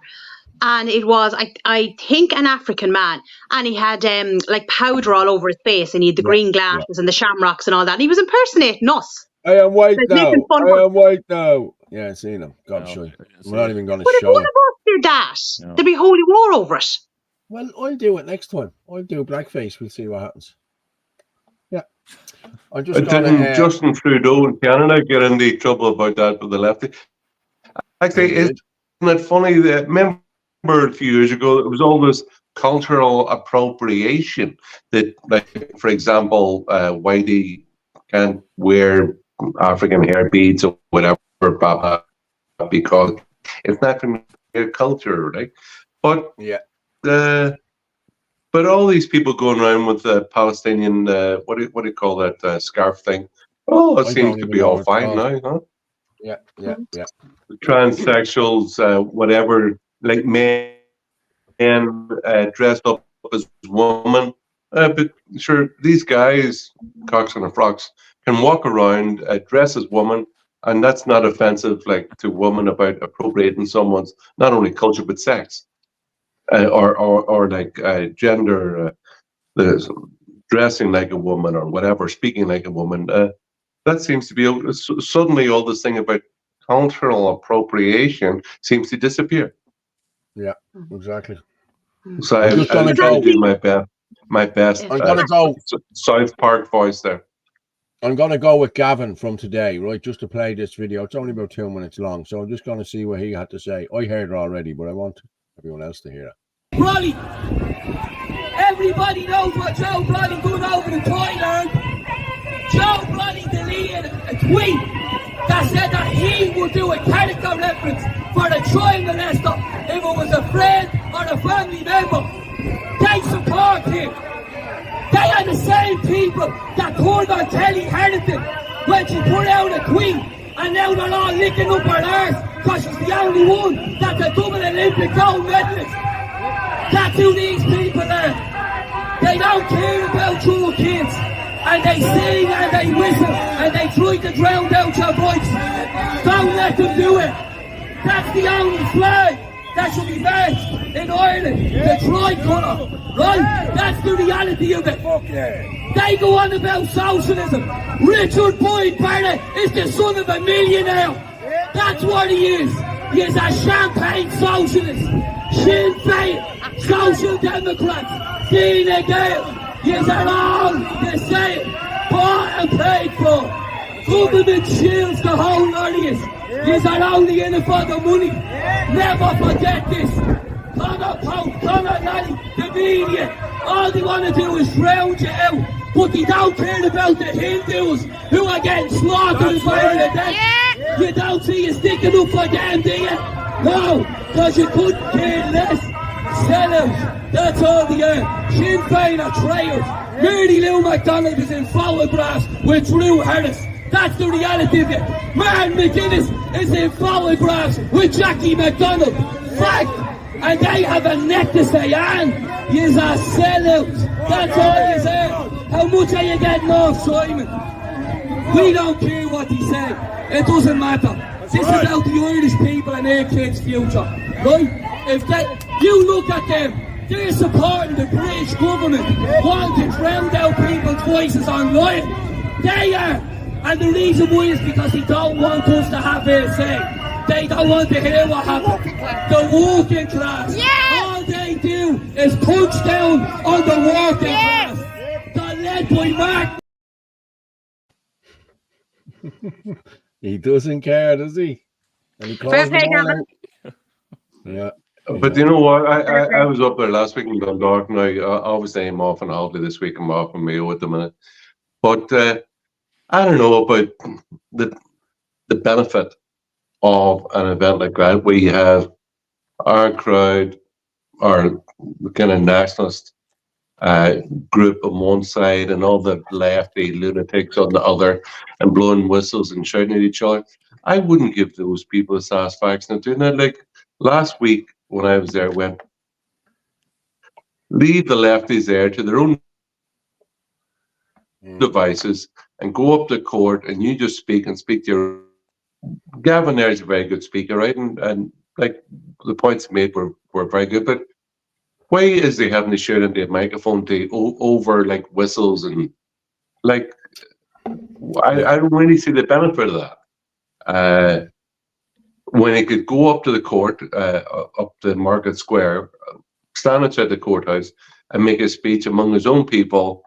[SPEAKER 6] and it was I think an African man, and he had like powder all over his face, and he had the green glasses and the shamrocks and all that. And he was impersonating us.
[SPEAKER 1] I am white now. I am white now. Yeah, I seen him. God, show you. We're not even going to show
[SPEAKER 6] it. But if one of us did that, there'd be holy war over it.
[SPEAKER 1] Well, I'll do it next time. I'll do blackface. We'll see what happens. Yeah. I'm just
[SPEAKER 18] didn't Justin Trudeau in Canada get into trouble about that with the lefty? Actually, isn't it funny that, remember a few years ago, it was all this cultural appropriation that, like, for example, whitey can't wear African hair beads or whatever, because it's not from their culture, right? But but all these people going around with the Palestinian what do you call that scarf thing? Oh, it seems to be all fine now, huh?
[SPEAKER 1] Yeah.
[SPEAKER 18] Transsexuals, whatever, like men dressed up as women. But sure, these guys, cocks and frocks, can walk around dressed as women, and that's not offensive, like, to women about appropriating someone's not only culture but sex, or like gender, dressing like a woman or whatever, speaking like a woman. That seems to be suddenly all this thing about cultural appropriation seems to disappear.
[SPEAKER 1] Yeah, exactly.
[SPEAKER 18] So I'm trying to do my best.
[SPEAKER 1] I'm gonna go
[SPEAKER 18] South Park voice there.
[SPEAKER 1] I'm gonna go with Gavin from today, right? Just to play this video. It's only about 2 minutes long, so I'm just gonna see what he had to say. I heard it already, but I want everyone else to hear it.
[SPEAKER 19] Brolly, everybody knows what Joe Brolly doing over in Thailand. Joe Brolly deleted a tweet that said that he would do a character reference for a child molester if it was a friend or a family member. They support him. They are the same people that called on Kelly Harrington when she put out a tweet, and now they're all licking up her arse because she's the only one that's a double Olympic gold medalist. That's who these people are. They don't care about your kids, and they sing and they whistle and they try to drown out your voice. Don't let them do it. That's the only flag that should be banned in Ireland. The tricolour, right? That's the reality of it. They go on about socialism. Richard Boyd Barrett is the son of a millionaire. That's what he is. He is a champagne socialist. Sinn Féin, Social Democrats, Fine Gael. He is all the same. Bought and paid for. Government shields the whole lot of you. Yous are only in it for the money. Never forget this. Connor Pope, Connor Lanny, the media, all they want to do is drown you out. But they don't care about the Hindus who are getting slaughtered in Bangladesh. You don't see you sticking up for them, do you? No, because you couldn't care less. Sellouts, that's all they are. Sinn Féin are traitors. Mary Lou MacDonald is in photographs with Drew Harris. That's the reality of it. Martin McGuinness is in photographs with Jackie MacDonald. Fact. And they have a neck to say, and yous are sellouts. That's all yous are. How much are you getting off, Simon? We don't care what they say. It doesn't matter. This is about the Irish people and their kids' future. Right? If you look at them, they're supporting the British government, wanting to drown out people's voices online. They are. And the reason why is because they don't want us to have their say. They don't want to hear what happened. The working class, all they do is punch down on the working class. They're led by Mark.
[SPEAKER 1] He doesn't care, does he? And he calls them all out. Yeah.
[SPEAKER 18] But you know what? I was up there last week in Dundalk, and I obviously I'm off on holiday this week. I'm off in Mayo at the minute. But I don't know about the benefit of an event like that, where you have our crowd, our kind of nationalist group on one side and all the lefty lunatics on the other, and blowing whistles and shouting at each other. I wouldn't give those people the satisfaction of doing that. Like last week when I was there, I went, leave the lefties there to their own devices and go up to court, and you just speak to your... Gavin there is a very good speaker, right? And like the points made were very good, but why is he having to shout into a microphone over like whistles and like I don't really see the benefit of that. When he could go up to the court, up to Market Square, stand outside the courthouse and make a speech among his own people,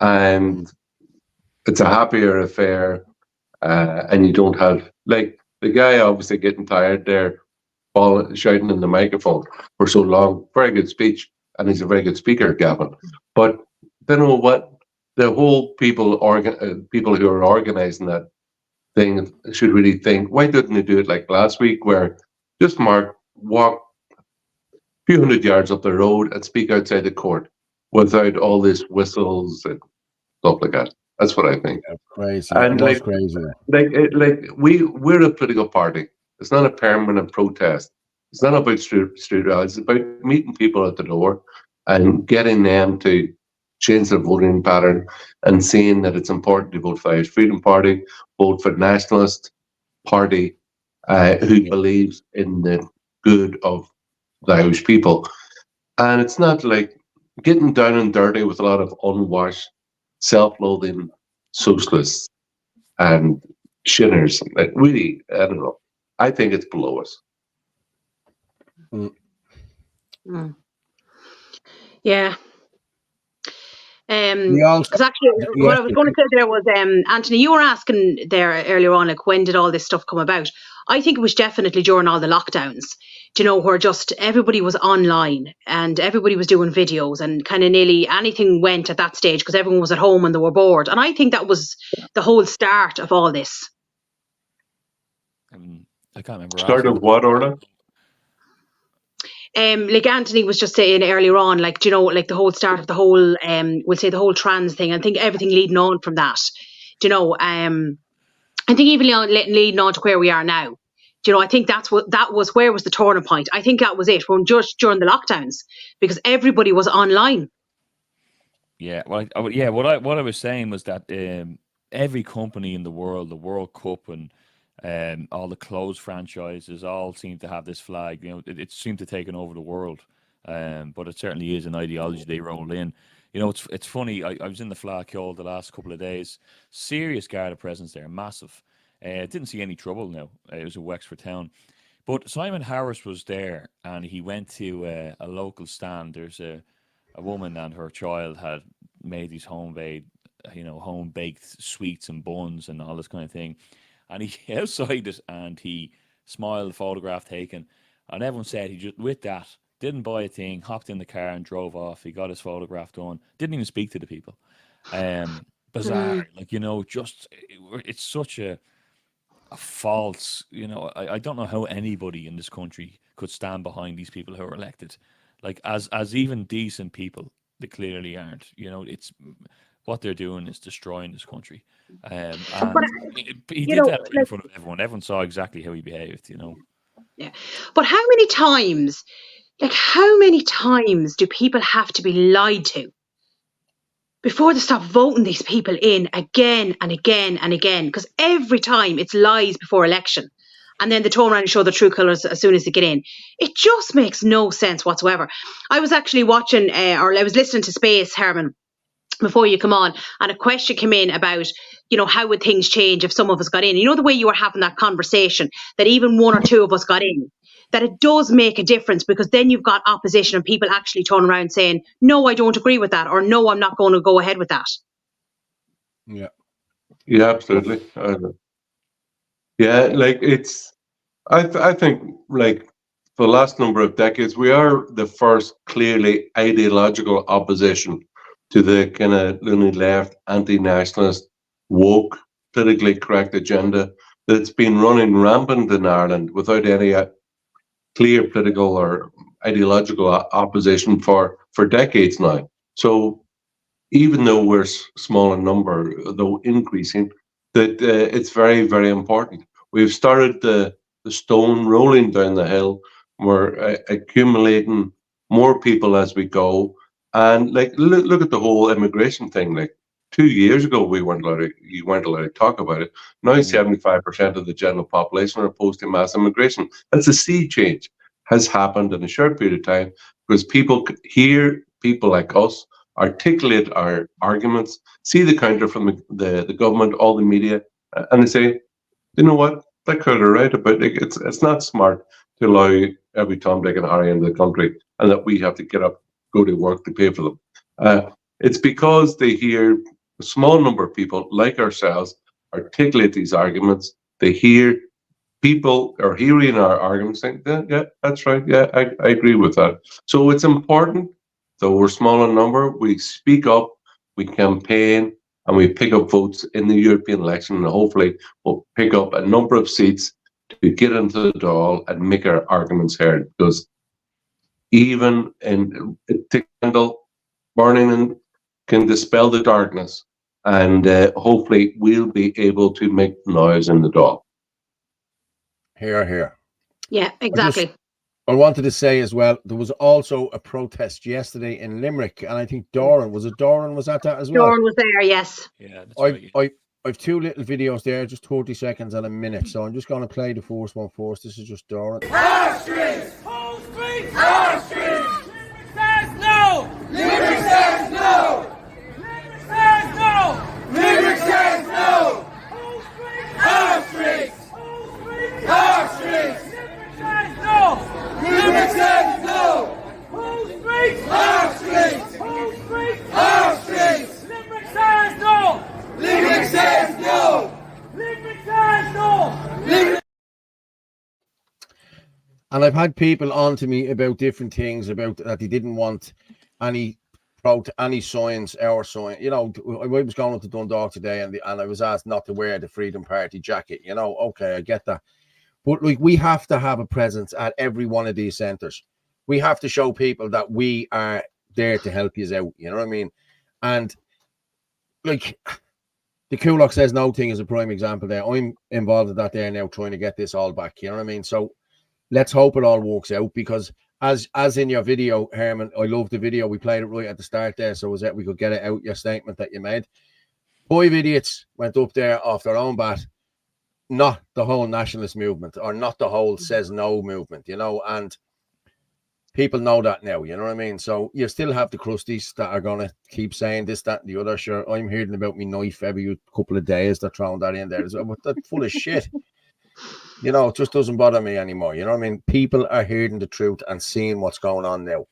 [SPEAKER 18] and it's a happier affair, and you don't have like the guy obviously getting tired there, shouting in the microphone for so long. Very good speech, and he's a very good speaker, Gavin. But you know what? The whole people who are organising that thing should really think, why didn't they do it like last week, where just walk a few hundred yards up the road and speak outside the court without all these whistles and stuff like that. That's what I think.
[SPEAKER 1] That's crazy.
[SPEAKER 18] And
[SPEAKER 1] That's crazy.
[SPEAKER 18] We're a political party. It's not a permanent protest. It's not about street rallies. It's about meeting people at the door and getting them to change their voting pattern and seeing that it's important to vote for the Irish Freedom Party, vote for the Nationalist Party, who believes in the good of the Irish people. And it's not like getting down and dirty with a lot of unwashed, self-loathing socialists and shinners. Like, really, I don't know. I think it's below us.
[SPEAKER 6] Yeah. Because actually, what I was going to say there was, Anthony, you were asking there earlier on, like, when did all this stuff come about? I think it was definitely during all the lockdowns, you know, where just everybody was online and everybody was doing videos, and kind of nearly anything went at that stage because everyone was at home and they were bored. And I think that was the whole start of all this.
[SPEAKER 2] I can't remember.
[SPEAKER 18] Start of what, Orla?
[SPEAKER 6] Like Anthony was just saying earlier on, like, you know, like the whole start of the whole, we'll say the whole trans thing. I think everything leading on from that, you know, I think even leading on to where we are now, you know, I think that was where was the turning point. I think that was it, when just during the lockdowns, because everybody was online.
[SPEAKER 2] Yeah, well, what I was saying was that every company in the world, the World Cup and All the closed franchises all seem to have this flag. You know, it seemed to have taken over the world. But it certainly is an ideology they rolled in. You know, it's funny. I was in the Flag Hill the last couple of days. Serious Garda presence there, massive. Didn't see any trouble now. It was a Wexford town. But Simon Harris was there, and he went to a local stand. There's a woman and her child had made these home-baked sweets and buns and all this kind of thing. And he outside it, and he smiled, photograph taken, and everyone said he just with that didn't buy a thing, hopped in the car and drove off. He got his photograph done. Didn't even speak to the people. Bizarre, like, you know, just it's such a false. You know, I don't know how anybody in this country could stand behind these people who are elected, like as even decent people. They clearly aren't. You know, it's what they're doing is destroying this country. And he did that in front of everyone. Everyone saw exactly how he behaved. You know.
[SPEAKER 6] Yeah, but how many times? Like, how many times do people have to be lied to before they stop voting these people in again and again and again? Because every time it's lies before election, and then they turn around and show the true colours as soon as they get in. It just makes no sense whatsoever. I was actually watching, or I was listening to Space, Herman, before you come on, and a question came in about, you know, how would things change if some of us got in? You know, the way you were having that conversation, that even one or two of us got in, that it does make a difference, because then you've got opposition and people actually turn around saying, no, I don't agree with that, or no, I'm not going to go ahead with that.
[SPEAKER 18] Yeah, absolutely. Yeah, like I think like for the last number of decades, we are the first clearly ideological opposition to the kind of loony left, anti-nationalist, woke, politically correct agenda that's been running rampant in Ireland without any clear political or ideological opposition for decades now. So even though we're small in number, though increasing, that it's very, very important. We've started the stone rolling down the hill. We're accumulating more people as we go. And like, look at the whole immigration thing. Like 2 years ago, you weren't allowed to talk about it. Now 75% of the general population are opposed to mass immigration. That's a sea change has happened in a short period of time, because people hear people like us articulate our arguments, see the counter from the government, all the media, and they say, you know what, that crowd are right about it. It's not smart to allow every Tom, Dick, and Harry into the country, and that we have to get up, go to work to pay for them. It's because they hear a small number of people like ourselves articulate these arguments. They hear people are hearing our arguments, saying, yeah, that's right. Yeah, I agree with that. So it's important, though we're small in number, we speak up, we campaign, and we pick up votes in the European election, and hopefully we'll pick up a number of seats to get into the Dáil and make our arguments heard. Because even in a candle burning can dispel the darkness, and hopefully we'll be able to make noise in the Dáil.
[SPEAKER 1] Here.
[SPEAKER 6] Yeah, exactly.
[SPEAKER 1] I wanted to say as well, there was also a protest yesterday in Limerick, and I think Doran was at that as well.
[SPEAKER 6] Doran was there, yes.
[SPEAKER 2] Yeah, that's
[SPEAKER 1] right. I've two little videos there, just 30 seconds and a minute, so I'm just going to play the first one first. This is just Doran.
[SPEAKER 5] Our streets! Whole streets! Our streets! Limerick says no! Limerick says no! Limerick says no! Limerick says no! Whole streets! Our streets! Our streets! Limerick says no! Whose streets? Our streets! Whose streets? Our streets! Limerick says no! Limerick says no! Limerick says no! Limerick.
[SPEAKER 1] And I've had people on to me about different things, about that they didn't want any signs, our sign. You know, I was going up to Dundalk today, and I was asked not to wear the Freedom Party jacket. You know, okay, I get that. But like, we have to have a presence at every one of these centres. We have to show people that we are there to help you out. You know what I mean? And like the Kulak says no thing is a prime example there. I'm involved in that there now, trying to get this all back. You know what I mean? So let's hope it all works out, because as in your video, Herman, I love the video. We played it right at the start there, so that we could get it out, your statement that you made. 5 idiots went up there off their own bat, not the whole nationalist movement or not the whole says no movement, and people know that now, you know what I mean? So you still have the crusties that are going to keep saying this, that, and the other. Sure, I'm hearing about me knife every couple of days. They're throwing that in there as well, but that's full of shit. It just doesn't bother me anymore. You know what I mean? People are hearing the truth and seeing what's going on now,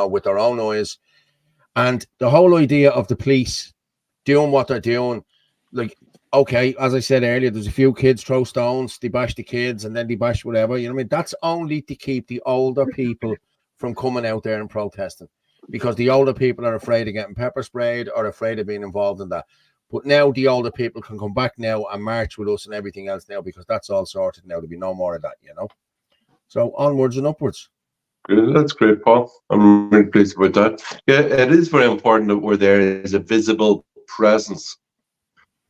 [SPEAKER 1] with their own eyes. And the whole idea of the police doing what they're doing, like, okay, as I said earlier, there's a few kids throw stones, they bash the kids, and then they bash whatever. You know what I mean? That's only to keep the older people from coming out there and protesting, because the older people are afraid of getting pepper sprayed or afraid of being involved in that. But now the older people can come back now and march with us and everything else now, because that's all sorted now. There'll be no more of that, So onwards and upwards.
[SPEAKER 18] Good. That's great, Paul. I'm really pleased about that. Yeah, it is very important that we're there as a visible presence.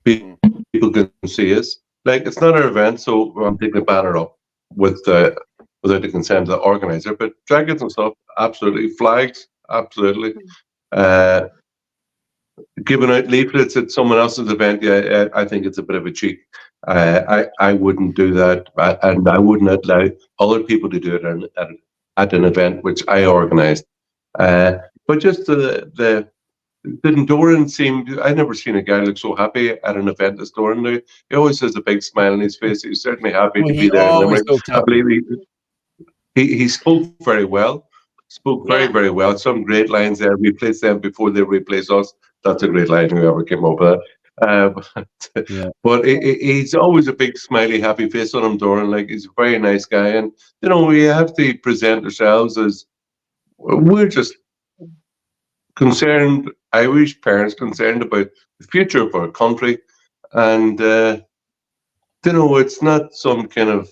[SPEAKER 18] People can see us. Like, it's not our event, so I'm taking a banner up without the consent of the organizer, but jackets and stuff, absolutely. Flags, absolutely. Giving out leaflets at someone else's event, yeah, I think it's a bit of a cheat. I wouldn't do that, and I wouldn't allow other people to do it at an event which I organised. But just didn't Doran seem? I never seen a guy look so happy at an event as Doran do. He always has a big smile on his face. He's certainly happy to be there. I believe he spoke very well. Spoke very, very well. Some great lines there. Replace them before they replace us. That's a great line. Whoever came up with that. But he's always a big smiley, happy face on him, Doran. Like, he's a very nice guy, and we have to present ourselves as we're just concerned Irish parents, concerned about the future of our country, and it's not some kind of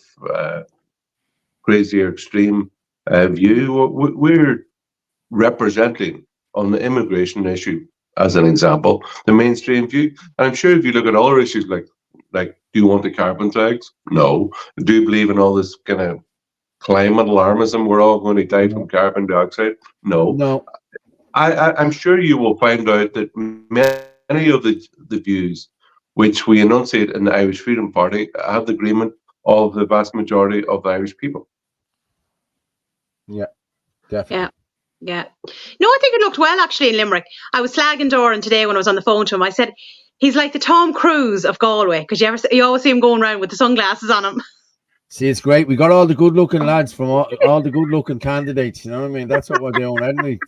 [SPEAKER 18] crazy or extreme view. We're representing on the immigration issue, as an example, the mainstream view. And I'm sure if you look at other issues like do you want the carbon tax? No. Do you believe in all this kind of climate alarmism? We're all going to die from carbon dioxide? No. I'm sure you will find out that many of the views which we enunciate in the Irish Freedom Party have the agreement of the vast majority of the Irish people.
[SPEAKER 1] Yeah, definitely.
[SPEAKER 6] Yeah. No, I think it looked well, actually, in Limerick. I was slagging Doran today when I was on the phone to him. I said, he's like the Tom Cruise of Galway, because you always see him going around with the sunglasses on him.
[SPEAKER 1] See, it's great. We got all the good-looking lads from all the good-looking candidates. You know what I mean? That's what we're doing, aren't we?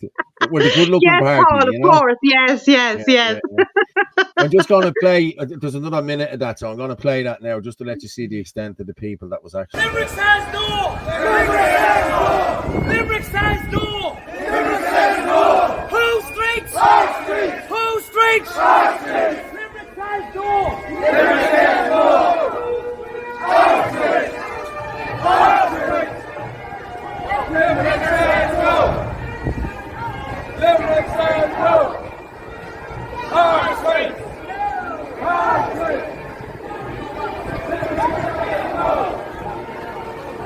[SPEAKER 1] We're the good-looking party.
[SPEAKER 6] Paul, of course. Yes.
[SPEAKER 1] Yeah. I'm just going to play. There's another minute of that, so I'm going to play that now, just to let you see the extent of the people that was actually.
[SPEAKER 5] Limerick says no. Limerick says no. Limerick says no. Who streets? Our streets. Who streets? Our streets. Limerick says no. Limerick says no. Our streets. Our streets. Limerick says no. Limerick says no. Our streets. Our streets. Limerick says no.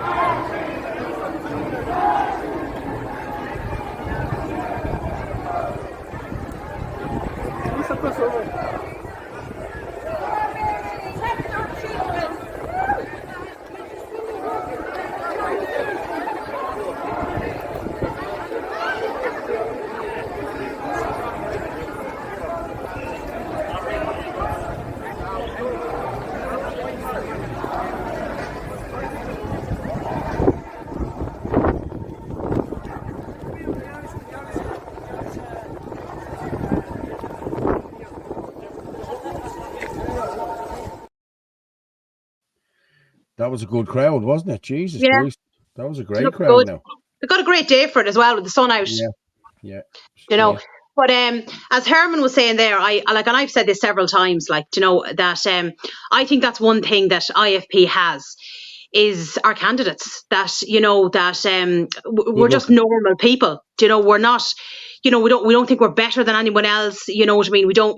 [SPEAKER 5] Our streets.
[SPEAKER 1] That was a good crowd, wasn't it? Jesus Christ. That was a great crowd
[SPEAKER 6] good.
[SPEAKER 1] now.
[SPEAKER 6] We got a great day for it as well, with the sun out.
[SPEAKER 1] Yeah.
[SPEAKER 6] But as Herman was saying there, and I've said this several times, that I think that's one thing that IFP has is our candidates, that we're just normal people. We're not, we don't think we're better than anyone else. You know what I mean? We don't,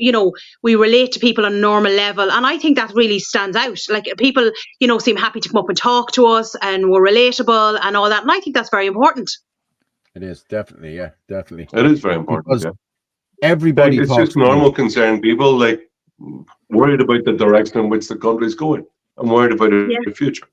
[SPEAKER 6] we relate to people on a normal level, and I think that really stands out. Like, people, seem happy to come up and talk to us, and we're relatable and all that, and I think that's very important.
[SPEAKER 1] It is, definitely. Yeah, definitely.
[SPEAKER 18] It is very important.
[SPEAKER 1] Because everybody,
[SPEAKER 18] it's just normal concerned people, like, worried about the direction in which the country is going. I'm worried about the future.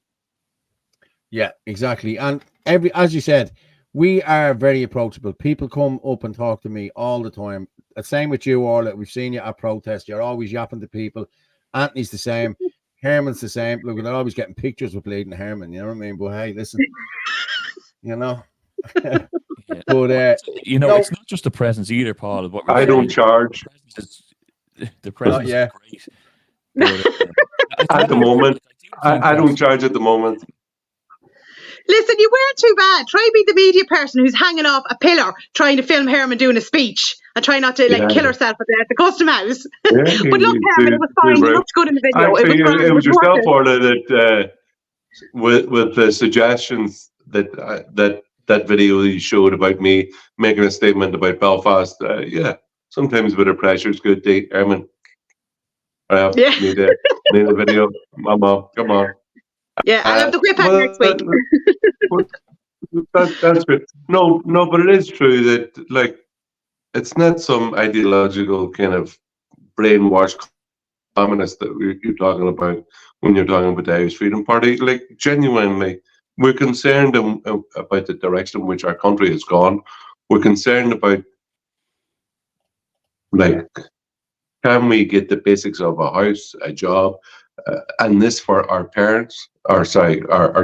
[SPEAKER 1] Yeah, exactly. And as you said, we are very approachable. People come up and talk to me all the time. Same with you, Orla. We've seen you at protests. You're always yapping to people. Anthony's the same. Herman's the same. Look, they're always getting pictures with Bleeding Herman. You know what I mean? But hey, listen, you know.
[SPEAKER 2] Yeah.
[SPEAKER 1] But
[SPEAKER 2] you know, it's not just the presence either, Paul. What we're
[SPEAKER 18] I
[SPEAKER 2] saying.
[SPEAKER 18] don't charge.
[SPEAKER 2] The presence is great. But,
[SPEAKER 18] at the moment, I don't charge at the moment.
[SPEAKER 6] Listen, you weren't too bad. Try be the media person who's hanging off a pillar trying to film Herman doing a speech and try not to kill herself at the custom house.
[SPEAKER 18] Yeah,
[SPEAKER 6] But look, Herman, it was fine. You looked good in the video.
[SPEAKER 18] Actually,
[SPEAKER 6] it was
[SPEAKER 18] yourself,
[SPEAKER 6] worth it.
[SPEAKER 18] Orla, that with the suggestions that video you showed about me making a statement about Belfast. Yeah, sometimes a bit of pressure is good. Herman, need a video. Mama, come on.
[SPEAKER 6] Yeah, I'll have the whip out next week.
[SPEAKER 18] That's good. No, but it is true that, like, it's not some ideological kind of brainwashed communist that you're talking about when you're talking about the Irish Freedom Party. Like, genuinely, we're concerned about the direction in which our country has gone. We're concerned about, like, can we get the basics of a house, a job, and this for our parents, our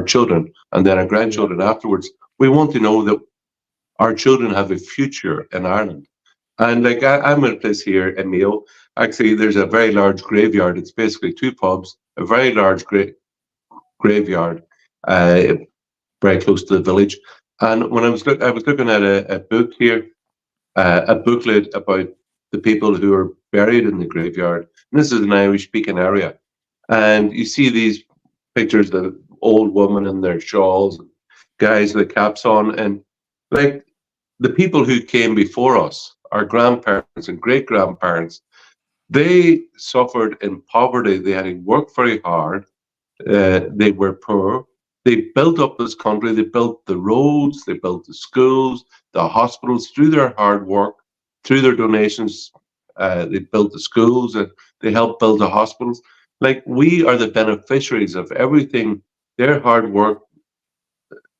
[SPEAKER 18] children, and then our grandchildren afterwards. We want to know that our children have a future in Ireland. And like, I'm in a place here in Mayo. Actually, there's a very large graveyard. It's basically two pubs, a very large graveyard, very close to the village. And when I was looking at a book here, a booklet about the people who are buried in the graveyard. And this is an Irish-speaking area. And you see these pictures of old women in their shawls, and guys with caps on, and like the people who came before us, our grandparents and great-grandparents, they suffered in poverty. They had to work very hard. They were poor. They built up this country. They built the roads. They built the schools, the hospitals through their hard work, through their donations. They built the schools and they helped build the hospitals. Like, we are the beneficiaries of everything. Their hard work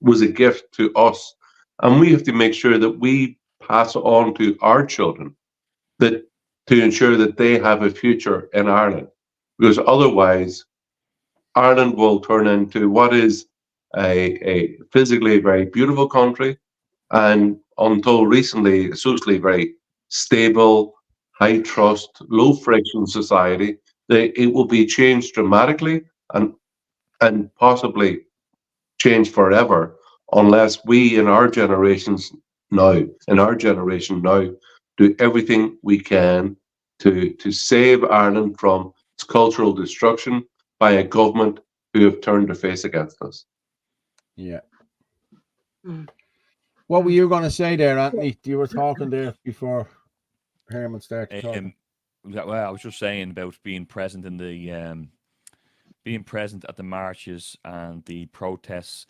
[SPEAKER 18] was a gift to us. And we have to make sure that we pass on to our children to ensure that they have a future in Ireland. Because otherwise, Ireland will turn into what is a physically very beautiful country, and until recently, socially very stable, high trust, low friction society. It will be changed dramatically and possibly changed forever unless we in our generation now do everything we can to save Ireland from its cultural destruction by a government who have turned their face against us.
[SPEAKER 1] Yeah. What were you going to say there, Anthony? You were talking there before Herman started talking.
[SPEAKER 2] Well, I was just saying about being present in the being present at the marches and the protests.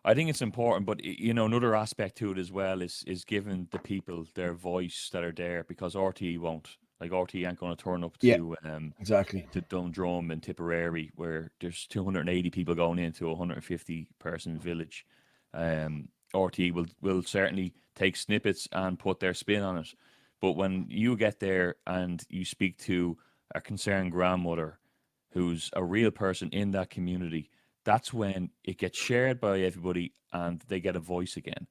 [SPEAKER 2] I think it's important, but you know, another aspect to it as well is giving the people their voice that are there, because RTE won't. Like, RTE ain't going to turn up to
[SPEAKER 1] exactly
[SPEAKER 2] to Dundrum and Tipperary, where there's 280 people going into a 150 person village. RTE will certainly take snippets and put their spin on it. But when you get there and you speak to a concerned grandmother who's a real person in that community, that's when it gets shared by everybody and they get a voice again.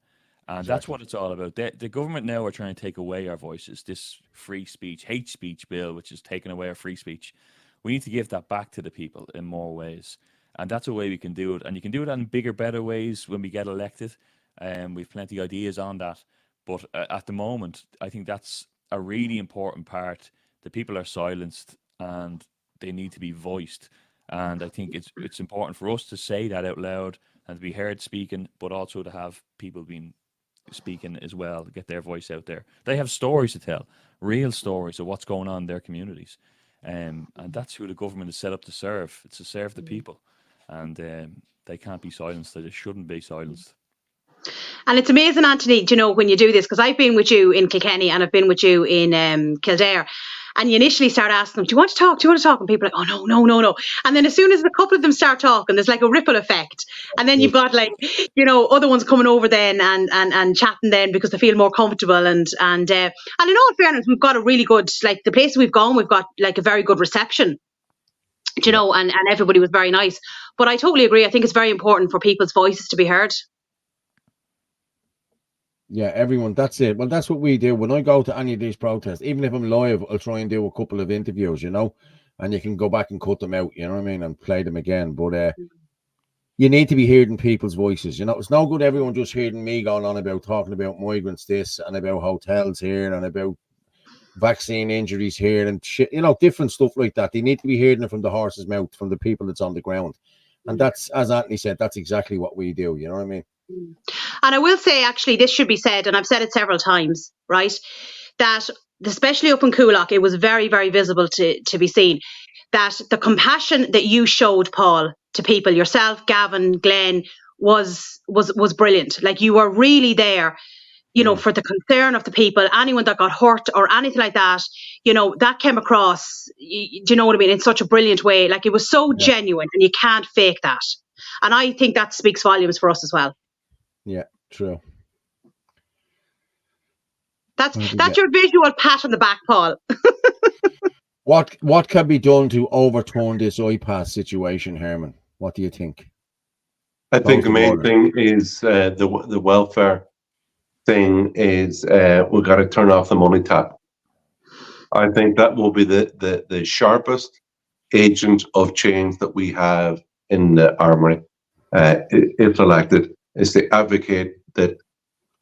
[SPEAKER 2] And that's what it's all about. The government now are trying to take away our voices. This free speech, hate speech bill, which is taking away our free speech. We need to give that back to the people in more ways. And that's a way we can do it. And you can do it in bigger, better ways when we get elected. We've plenty of ideas on that. But at the moment, I think that's a really important part. The people are silenced and they need to be voiced. And I think it's important for us to say that out loud and to be heard speaking, but also to have people being speaking as well, get their voice out there. They have stories to tell, real stories of what's going on in their communities. And that's who the government is set up to serve. It's to serve the people. And they can't be silenced. They just shouldn't be silenced.
[SPEAKER 6] And it's amazing, Anthony, you know, when you do this, because I've been with you in Kilkenny and I've been with you in Kildare. And you initially start asking them, do you want to talk? Do you want to talk? And people are like, oh, no. And then as soon as a couple of them start talking, there's like a ripple effect. And then you've got like, other ones coming over then and chatting then because they feel more comfortable. And in all fairness, we've got a really good, like the places we've gone, we've got like a very good reception, and everybody was very nice. But I totally agree. I think it's very important for people's voices to be heard.
[SPEAKER 1] Yeah, everyone. That's it. Well, that's what we do. When I go to any of these protests, even if I'm live, I'll try and do a couple of interviews, and you can go back and cut them out, you know what I mean, and play them again. But you need to be hearing people's voices. It's no good everyone just hearing me going on about talking about migrants this and about hotels here and about vaccine injuries here and shit, different stuff like that. They need to be hearing it from the horse's mouth, from the people that's on the ground. And that's, as Anthony said, that's exactly what we do. You know what I mean?
[SPEAKER 6] And I will say, actually, this should be said, and I've said it several times, right, that especially up in Coolock, it was very, very visible to be seen that the compassion that you showed, Paul, to people, yourself, Gavin, Glenn, was brilliant. Like, you were really there, for the concern of the people, anyone that got hurt or anything like that, that came across, do you know what I mean, in such a brilliant way. Like, it was so genuine, and you can't fake that. And I think that speaks volumes for us as well.
[SPEAKER 1] Yeah, true.
[SPEAKER 6] That's your visual pat on the back, Paul.
[SPEAKER 1] What can be done to overturn this iPass situation, Herman? What do you think?
[SPEAKER 18] I think the main thing is the welfare thing is we've got to turn off the money tap. I think that will be the sharpest agent of change that we have in the armory, if elected, is to advocate that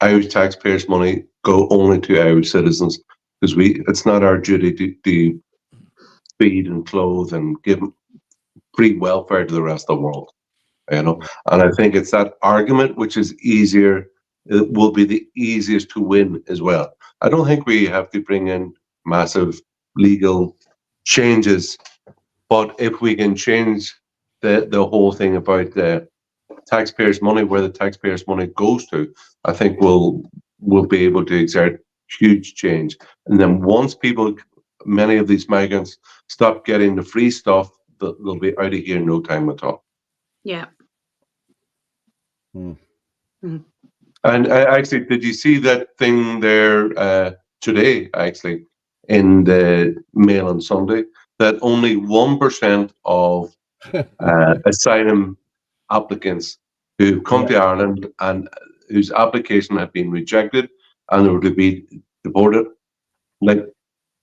[SPEAKER 18] Irish taxpayers' money go only to Irish citizens, because it's not our duty to feed and clothe and give free welfare to the rest of the world. And I think it's that argument which is easier, it will be the easiest to win as well. I don't think we have to bring in massive legal changes, but if we can change the whole thing about the taxpayers' money, where the taxpayers' money goes to, I think we'll be able to exert huge change. And then once many of these migrants stop getting the free stuff, they'll be out of here in no time at all.
[SPEAKER 6] Yeah.
[SPEAKER 18] And actually, did you see that thing there today, actually, in the Mail on Sunday, that only 1% of asylum applicants who come to Ireland and whose application had been rejected and they were to be deported, like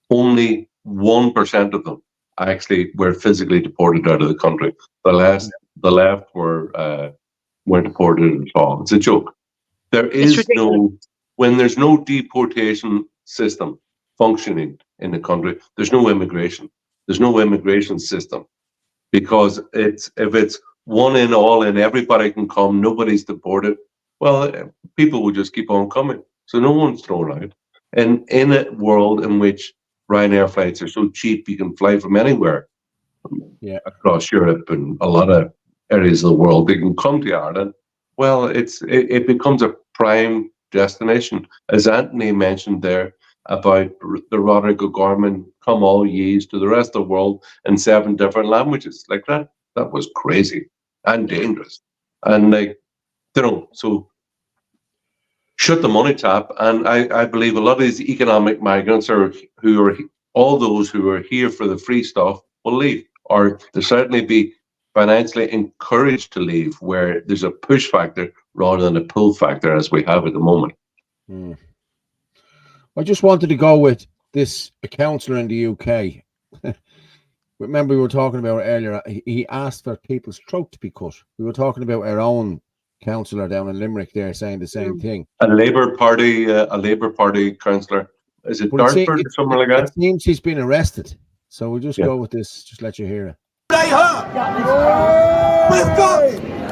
[SPEAKER 18] only 1% of them actually were physically deported out of the country. The left weren't deported at all. It's a joke. There is when there's no deportation system functioning in the country, there's no immigration. There's no immigration system, because if it's one in all and everybody can come, nobody's deported, well, people will just keep on coming. So no one's thrown out. And in a world in which Ryanair flights are so cheap, you can fly from anywhere across Europe and a lot of areas of the world, they can come to Ireland. Well, it becomes a prime destination. As Anthony mentioned there about the Roderick O'Gorman, come all ye's to the rest of the world in 7 different languages. Like that was crazy and dangerous. And so shut the money tap. And I believe a lot of these economic migrants all those who are here for the free stuff will leave, or they'll certainly be financially encouraged to leave, where there's a push factor rather than a pull factor as we have at the moment.
[SPEAKER 1] I just wanted to go with this councillor in the UK. Remember we were talking about earlier, he asked for people's throat to be cut. We were talking about our own councillor down in Limerick there saying the same thing.
[SPEAKER 18] A Labour Party councillor. Is it Dartford or something like that?
[SPEAKER 1] It seems he's been arrested. So we'll just go with this, just let you hear it.
[SPEAKER 4] They hurt. We've got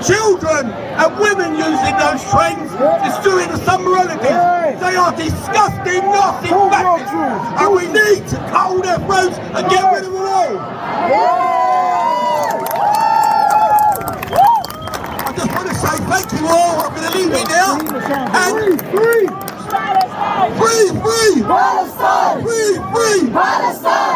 [SPEAKER 4] children and women using those trains, destroying the summer holidays. They are disgusting, nasty bastards, and we need to cut all their throats and get rid of them all. I just want to say thank you all. I'm going to leave it now. And free Palestine! Free Palestine! Free Palestine!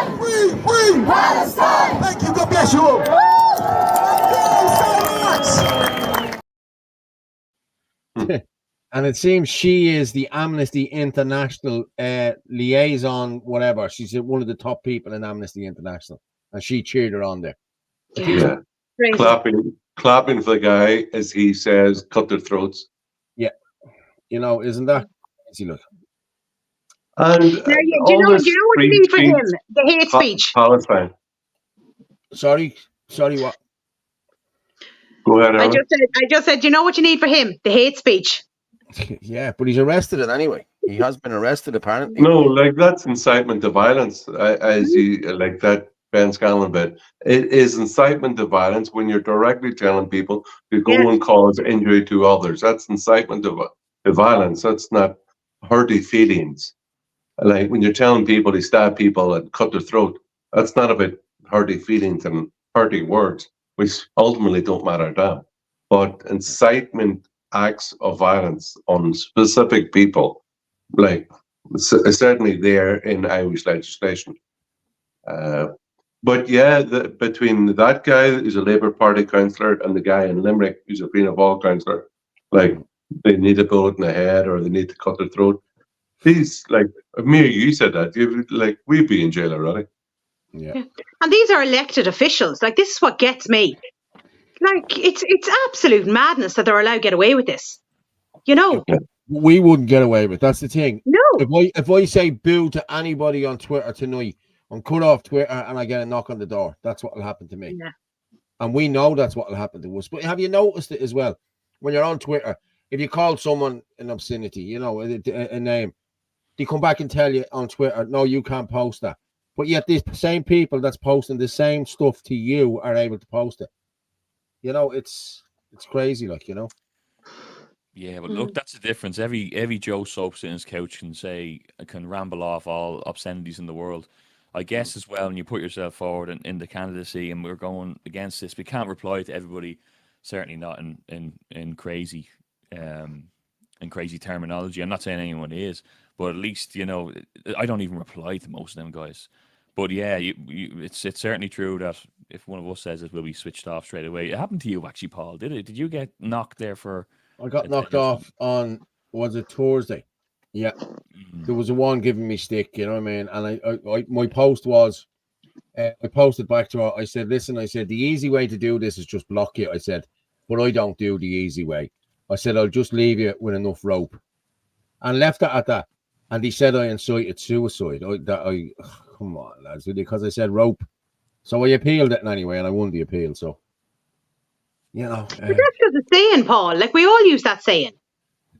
[SPEAKER 1] And it seems she is the Amnesty International liaison, whatever. She's one of the top people in Amnesty International, and she cheered her on there.
[SPEAKER 18] Yeah, clapping for the guy as he says, "Cut their throats."
[SPEAKER 1] Yeah, isn't that crazy? Look.
[SPEAKER 18] And
[SPEAKER 6] do you know what you need for him? The hate speech.
[SPEAKER 18] Palestine.
[SPEAKER 1] Sorry, what?
[SPEAKER 18] Go ahead, Aaron.
[SPEAKER 6] I just said, you know what you need for him? The hate speech.
[SPEAKER 1] Yeah, but he's arrested it anyway. He has been arrested apparently.
[SPEAKER 18] No, like that's incitement to violence, as you like that Ben Scanlon bit. It is incitement to violence when you're directly telling people to go and cause injury to others. That's incitement to violence. That's not hurty feelings. Like when you're telling people to stab people and cut their throat, that's not about hurty feelings and hurty words, which ultimately don't matter down. But incitement acts of violence on specific people, like certainly there in Irish legislation. But yeah, between that guy who's a Labour Party councillor and the guy in Limerick who's a Fianna Fáil councillor, like they need a bullet in the head or they need to cut their throat. These, like me or you said that, we'd be in jail already.
[SPEAKER 1] Yeah.
[SPEAKER 6] And these are elected officials. Like, this is what gets me. Like, it's absolute madness that they're allowed to get away with this.
[SPEAKER 1] We wouldn't get away with it. That's the thing.
[SPEAKER 6] No.
[SPEAKER 1] If I say boo to anybody on Twitter tonight, I'm cut off Twitter and I get a knock on the door. That's what will happen to me.
[SPEAKER 6] Yeah.
[SPEAKER 1] And we know that's what will happen to us. But have you noticed it as well? When you're on Twitter, if you call someone an obscenity, a name, they come back and tell you on Twitter, no, you can't post that. But yet these same people that's posting the same stuff to you are able to post it. It's crazy,
[SPEAKER 2] Yeah, but look, that's the difference. Every Joe Soap in his couch can ramble off all obscenities in the world. I guess as well, when you put yourself forward in the candidacy and we're going against this, we can't reply to everybody. Certainly not in crazy terminology. I'm not saying anyone is, but at least I don't even reply to most of them guys. But yeah, it's certainly true that if one of us says it, we'll be switched off straight away. It happened to you actually, Paul. Did it? Did you get knocked there for?
[SPEAKER 1] I got knocked off on, was it Thursday? Yeah. There was a one giving me stick, you know what I mean? And I my post was, I posted back to her. I said, listen, the easy way to do this is just block you. I said, but I don't do the easy way. I said, I'll just leave you with enough rope. And left it at that. And he said I incited suicide. Come on, lads, because I said rope. So I appealed it anyway, and I won the appeal. So,
[SPEAKER 6] but that's just a saying, Paul. Like, we all use that saying.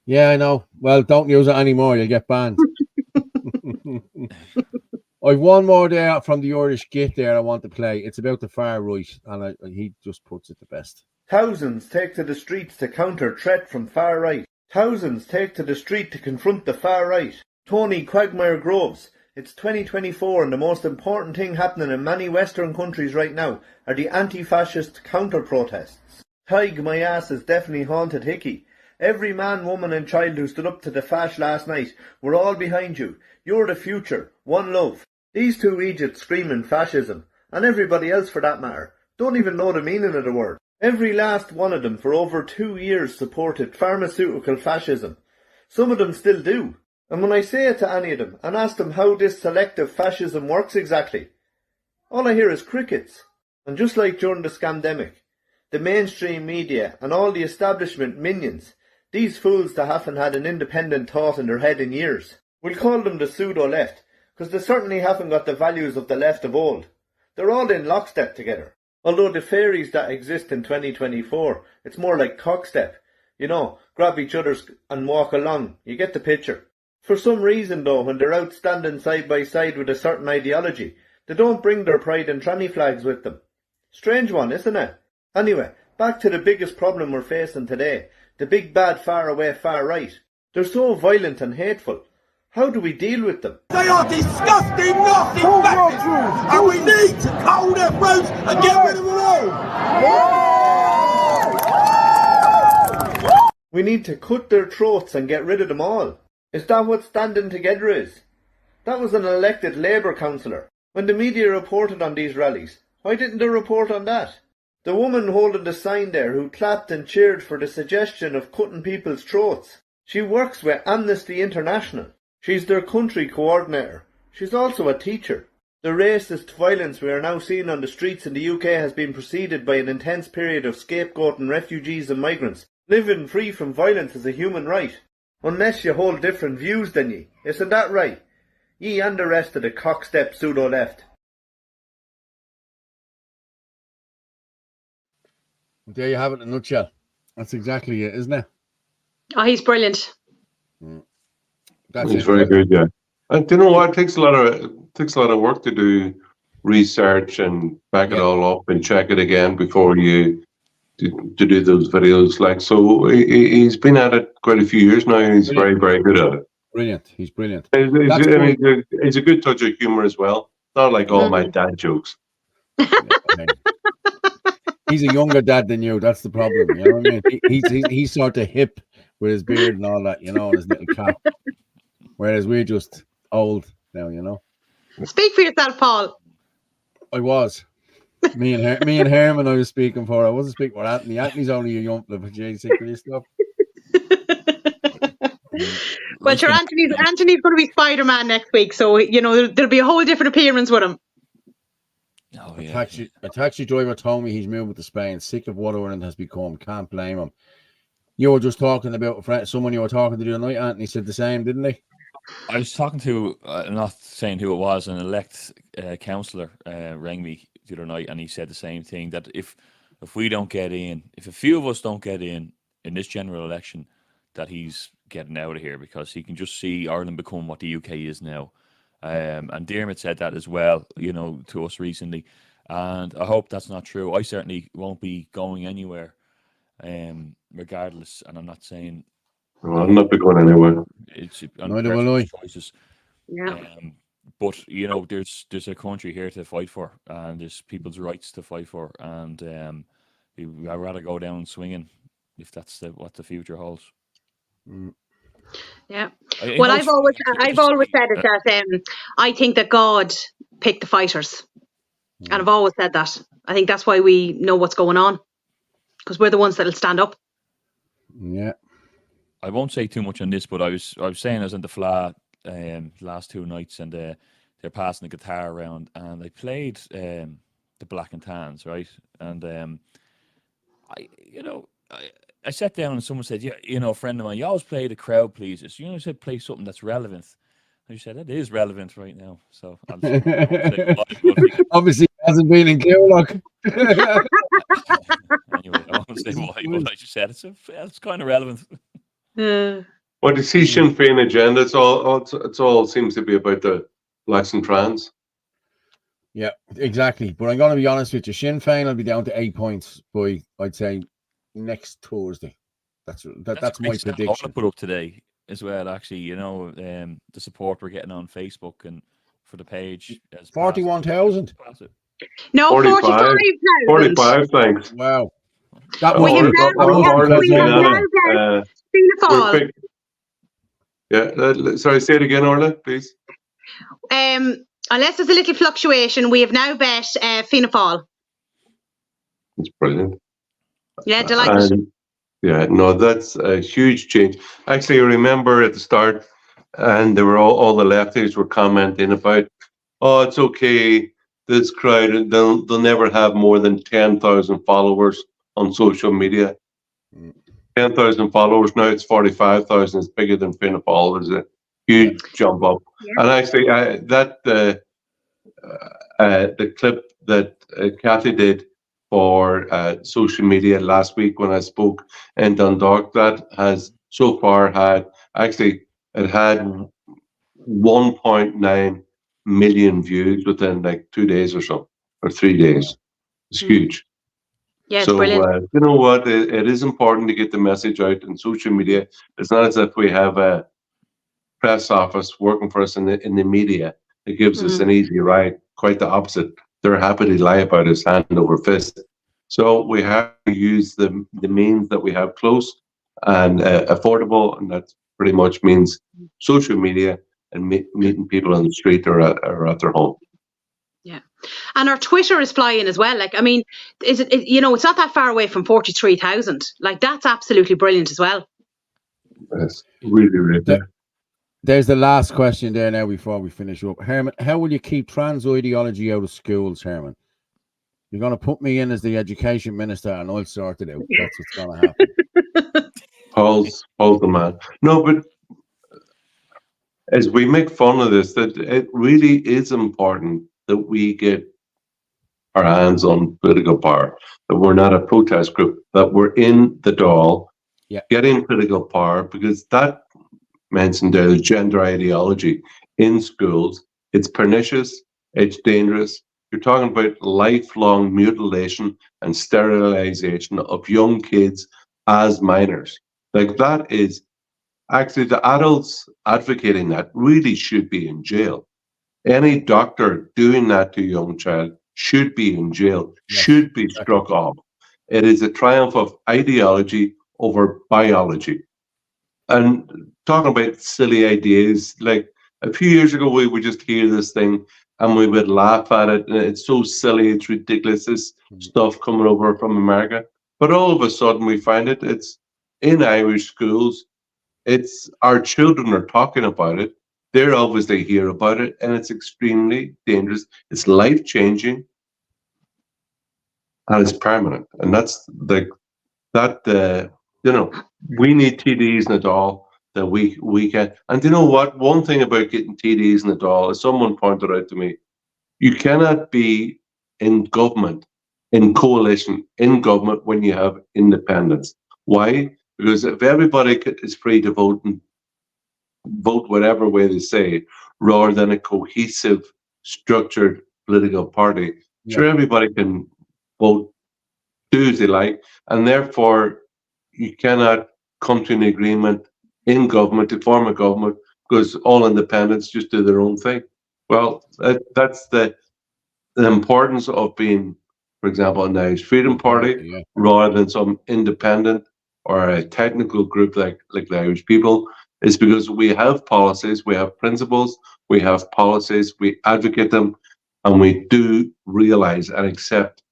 [SPEAKER 1] Yeah, I know. Well, don't use it anymore. You'll get banned. I've one more there from the Irish Git there I want to play. It's about the far right, and he just puts it the best.
[SPEAKER 20] Thousands take to the streets to counter threat from far right. Thousands take to the street to confront the far right. Tony Quagmire Groves. It's 2024 and the most important thing happening in many Western countries right now are the anti-fascist counter-protests. Tig, my ass is definitely haunted hickey. Every man, woman and child who stood up to the fash last night, we're all behind you. You're the future. One love. These two idiots screaming fascism, and everybody else for that matter, don't even know the meaning of the word. Every last one of them for over 2 years supported pharmaceutical fascism. Some of them still do. And when I say it to any of them and ask them how this selective fascism works exactly, all I hear is crickets. And just like during the scandemic, the mainstream media and all the establishment minions, these fools that haven't had an independent thought in their head in years. We'll call them the pseudo-left, because they certainly haven't got the values of the left of old. They're all in lockstep together. Although the fairies that exist in 2024, it's more like cockstep. Grab each other and walk along. You get the picture. For some reason though, when they're out standing side by side with a certain ideology, they don't bring their pride and tranny flags with them. Strange one, isn't it? Anyway, back to the biggest problem we're facing today. The big bad far away far right. They're so violent and hateful. How do we deal with them?
[SPEAKER 5] They are disgusting, nasty bastards, and we need to cull their throats and get rid of them all.
[SPEAKER 20] We need to cut their throats and get rid of them all. Is that what standing together is? That was an elected Labour councillor. When the media reported on these rallies, why didn't they report on that? The woman holding the sign there who clapped and cheered for the suggestion of cutting people's throats. She works with Amnesty International. She's their country coordinator. She's also a teacher. The racist violence we are now seeing on the streets in the UK has been preceded by an intense period of scapegoating refugees and migrants. Living free from violence is a human right. Unless you hold different views than ye. Isn't that right? Ye and the rest of the cockstep pseudo-left.
[SPEAKER 1] There you have it in a nutshell. That's exactly it, isn't it?
[SPEAKER 6] Oh, he's brilliant.
[SPEAKER 1] That's
[SPEAKER 18] He's
[SPEAKER 1] it.
[SPEAKER 18] very good, yeah. And do you know what? It takes a lot of work to do research and back it all up and check it again before you to do those videos. Like, so he's been at it quite a few years now, and he's very, very good at it.
[SPEAKER 1] Brilliant. He's brilliant.
[SPEAKER 18] It's a good touch of humor as well. Not like all my dad jokes.
[SPEAKER 1] He's a younger dad than you. That's the problem. You know what I mean? He's sort of hip with his beard and all that, you know, and his little cap. Whereas we're just old now, you know.
[SPEAKER 6] Speak for yourself, Paul.
[SPEAKER 1] I was. Me and Herman I was speaking for. I wasn't speaking for Anthony. Anthony's only a young flip of sick of this stuff.
[SPEAKER 6] Well, sure, Anthony's going to be Spider-Man next week, so, you know, there'll be a whole different appearance with him.
[SPEAKER 2] Oh,
[SPEAKER 1] A taxi driver told me he's moving to Spain, sick of what Ireland has become. Can't blame him. You were just talking about someone you were talking to the other night, Anthony said the same, didn't he?
[SPEAKER 2] I was talking to, not saying who it was, an elect councillor rang me the other night, and he said the same thing, that if we don't get in, if a few of us don't get in this general election, that he's getting out of here, because he can just see Ireland become what the UK is now. And Dermot said that as well, you know, to us recently, and I hope that's not true. I certainly won't be going anywhere, regardless. And I'm not saying
[SPEAKER 18] I'm not going anywhere.
[SPEAKER 2] It's
[SPEAKER 1] neither will I.
[SPEAKER 2] Choices.
[SPEAKER 6] Yeah.
[SPEAKER 2] But you know, there's a country here to fight for, and there's people's rights to fight for, and I'd rather go down swinging if that's what the future holds.
[SPEAKER 6] Yeah. Well, I've always said it that I think that God picked the fighters, and I've always said that. I think that's why we know what's going on, because we're the ones that'll stand up.
[SPEAKER 1] Yeah.
[SPEAKER 2] I won't say too much on this, but I was saying I was in the Fla last 2 nights, and they're passing the guitar around, and they played the Black and Tans, right? And I sat down and someone said, yeah, you know, a friend of mine, you always play the crowd pleasers. You know, said play something that's relevant. I said, that is relevant right now. So I'm
[SPEAKER 1] obviously it hasn't been in Killock.
[SPEAKER 2] Anyway, I won't say why, but I just said it's kind of relevant.
[SPEAKER 18] Well, you see Sinn Féin agenda, it's all seems to be about the blacks and trans.
[SPEAKER 1] Yeah, exactly. But I'm going to be honest with you, Sinn Féin will be down to 8 points by, I'd say, next Thursday. That's my prediction.
[SPEAKER 2] I want to put up today as well, actually, you know, the support we're getting on Facebook and for the page.
[SPEAKER 1] 41,000.
[SPEAKER 6] No, 45,000.
[SPEAKER 18] 45, thanks.
[SPEAKER 1] Wow.
[SPEAKER 6] We have now Fianna
[SPEAKER 18] Yeah, sorry, say it again, Orla, please.
[SPEAKER 6] Unless there's a little fluctuation, we have now bet Fianna Fáil.
[SPEAKER 18] It's brilliant.
[SPEAKER 6] Yeah, delighted.
[SPEAKER 18] Yeah, no, that's a huge change. Actually, I remember at the start, and there were all the lefties were commenting about, oh, it's okay, this crowd, they'll never have more than 10,000 followers on social media. 10,000 followers, now it's 45,000. It's bigger than Fianna Fáil. There's a huge jump up. Yeah. And actually, the clip that Kathy did for social media last week when I spoke in Dundalk, that has so far had 1.9 million views within like 2 days or so, or 3 days. It's huge.
[SPEAKER 6] Yeah, it's
[SPEAKER 18] so
[SPEAKER 6] brilliant.
[SPEAKER 18] You know what? It is important to get the message out in social media. It's not as if we have a press office working for us in the media. It gives us an easy ride. Quite the opposite. They're happy to lie about us hand over fist. So we have to use the means that we have close and affordable, and that pretty much means social media and meeting people on the street or at their home.
[SPEAKER 6] Yeah, and our Twitter is flying as well. Like, I mean, is it? You know, it's not that far away from 43,000. Like, that's absolutely brilliant as well.
[SPEAKER 18] That's really, really bad.
[SPEAKER 1] There's the last question there now before we finish up. Herman, how will you keep trans ideology out of schools, Herman? You're going to put me in as the education minister and I'll sort it out. That's what's going to happen.
[SPEAKER 18] Paul's the man. No, but as we make fun of this, that it really is important that we get our hands on political power, that we're not a protest group, that we're in the Dáil, getting political power, because that mentioned there, the gender ideology in schools, it's pernicious, it's dangerous. You're talking about lifelong mutilation and sterilization of young kids as minors. Like, that is actually, the adults advocating that really should be in jail. Any doctor doing that to a young child should be in jail, should be struck off. It is a triumph of ideology over biology. And talking about silly ideas, like a few years ago, we would just hear this thing and we would laugh at it. And it's so silly, it's ridiculous, this stuff coming over from America. But all of a sudden, we find it's in Irish schools. It's our children are talking about it. They're obviously hear about it, and it's extremely dangerous. It's life-changing, and it's permanent. And that's we need TDs in the Dáil that we can. And you know what? One thing about getting TDs in the Dáil, as someone pointed out to me, you cannot be in government, in coalition, in government when you have independence. Why? Because if everybody is free to vote and vote whatever way they say, rather than a cohesive, structured political party, sure, everybody can vote, do as they like, and therefore you cannot come to an agreement in government to form a government because all independents just do their own thing. Well, that's the importance of being, for example, an Irish Freedom Party rather than some independent or a technical group like the Irish people, is because we have policies, we have principles, we have policies, we advocate them, and we do realize and accept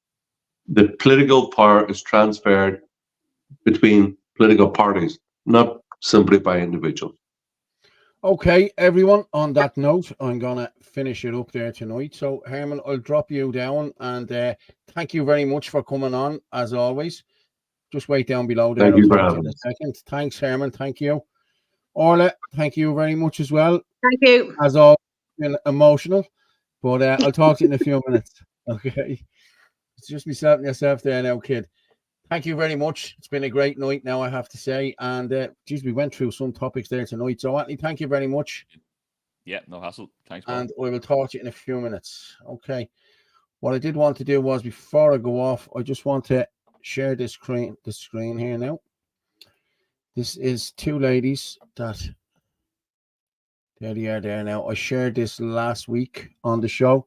[SPEAKER 18] that political power is transferred between political parties, not simply by individuals.
[SPEAKER 1] Okay, everyone, on that note, I'm going to finish it up there tonight. So, Herman, I'll drop you down, and thank you very much for coming on, as always. Just wait down below there.
[SPEAKER 18] Thank you for
[SPEAKER 1] in
[SPEAKER 18] having
[SPEAKER 1] a
[SPEAKER 18] me.
[SPEAKER 1] second. Thanks, Herman. Thank you. Orla, thank you very much as well.
[SPEAKER 6] Thank you.
[SPEAKER 1] As always, been emotional, but I'll talk to you in a few minutes. Okay. It's just myself and yourself there now, kid. Thank you very much. It's been a great night now, I have to say. And, geez, we went through some topics there tonight. So, Anthony, thank you very much.
[SPEAKER 2] Yeah, no hassle. Thanks, Paul.
[SPEAKER 1] And I will talk to you in a few minutes. Okay. What I did want to do was, before I go off, I just want to share this screen here now. This is two ladies that, there they are there now. I shared this last week on the show.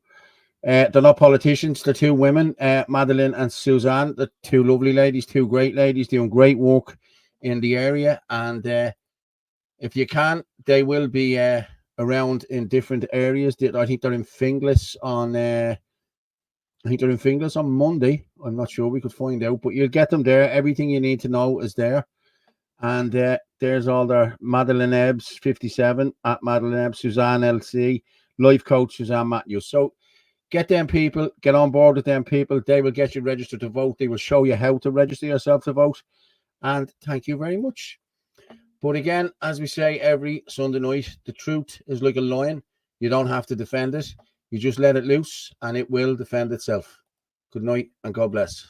[SPEAKER 1] They're not politicians. They're two women, Madeline and Suzanne. They're two lovely ladies, two great ladies doing great work in the area. And if you can, they will be around in different areas. I think they're in Finglas on Monday. I'm not sure. We could find out, but you'll get them there. Everything you need to know is there. And there's all their Madeline Ebbs, 57, at Madeline Ebbs, Suzanne LC, life coach Suzanne Matthews. So get them people, get on board with them people. They will get you registered to vote. They will show you how to register yourself to vote. And thank you very much. But again, as we say every Sunday night, the truth is like a lion. You don't have to defend it. You just let it loose and it will defend itself. Good night and God bless.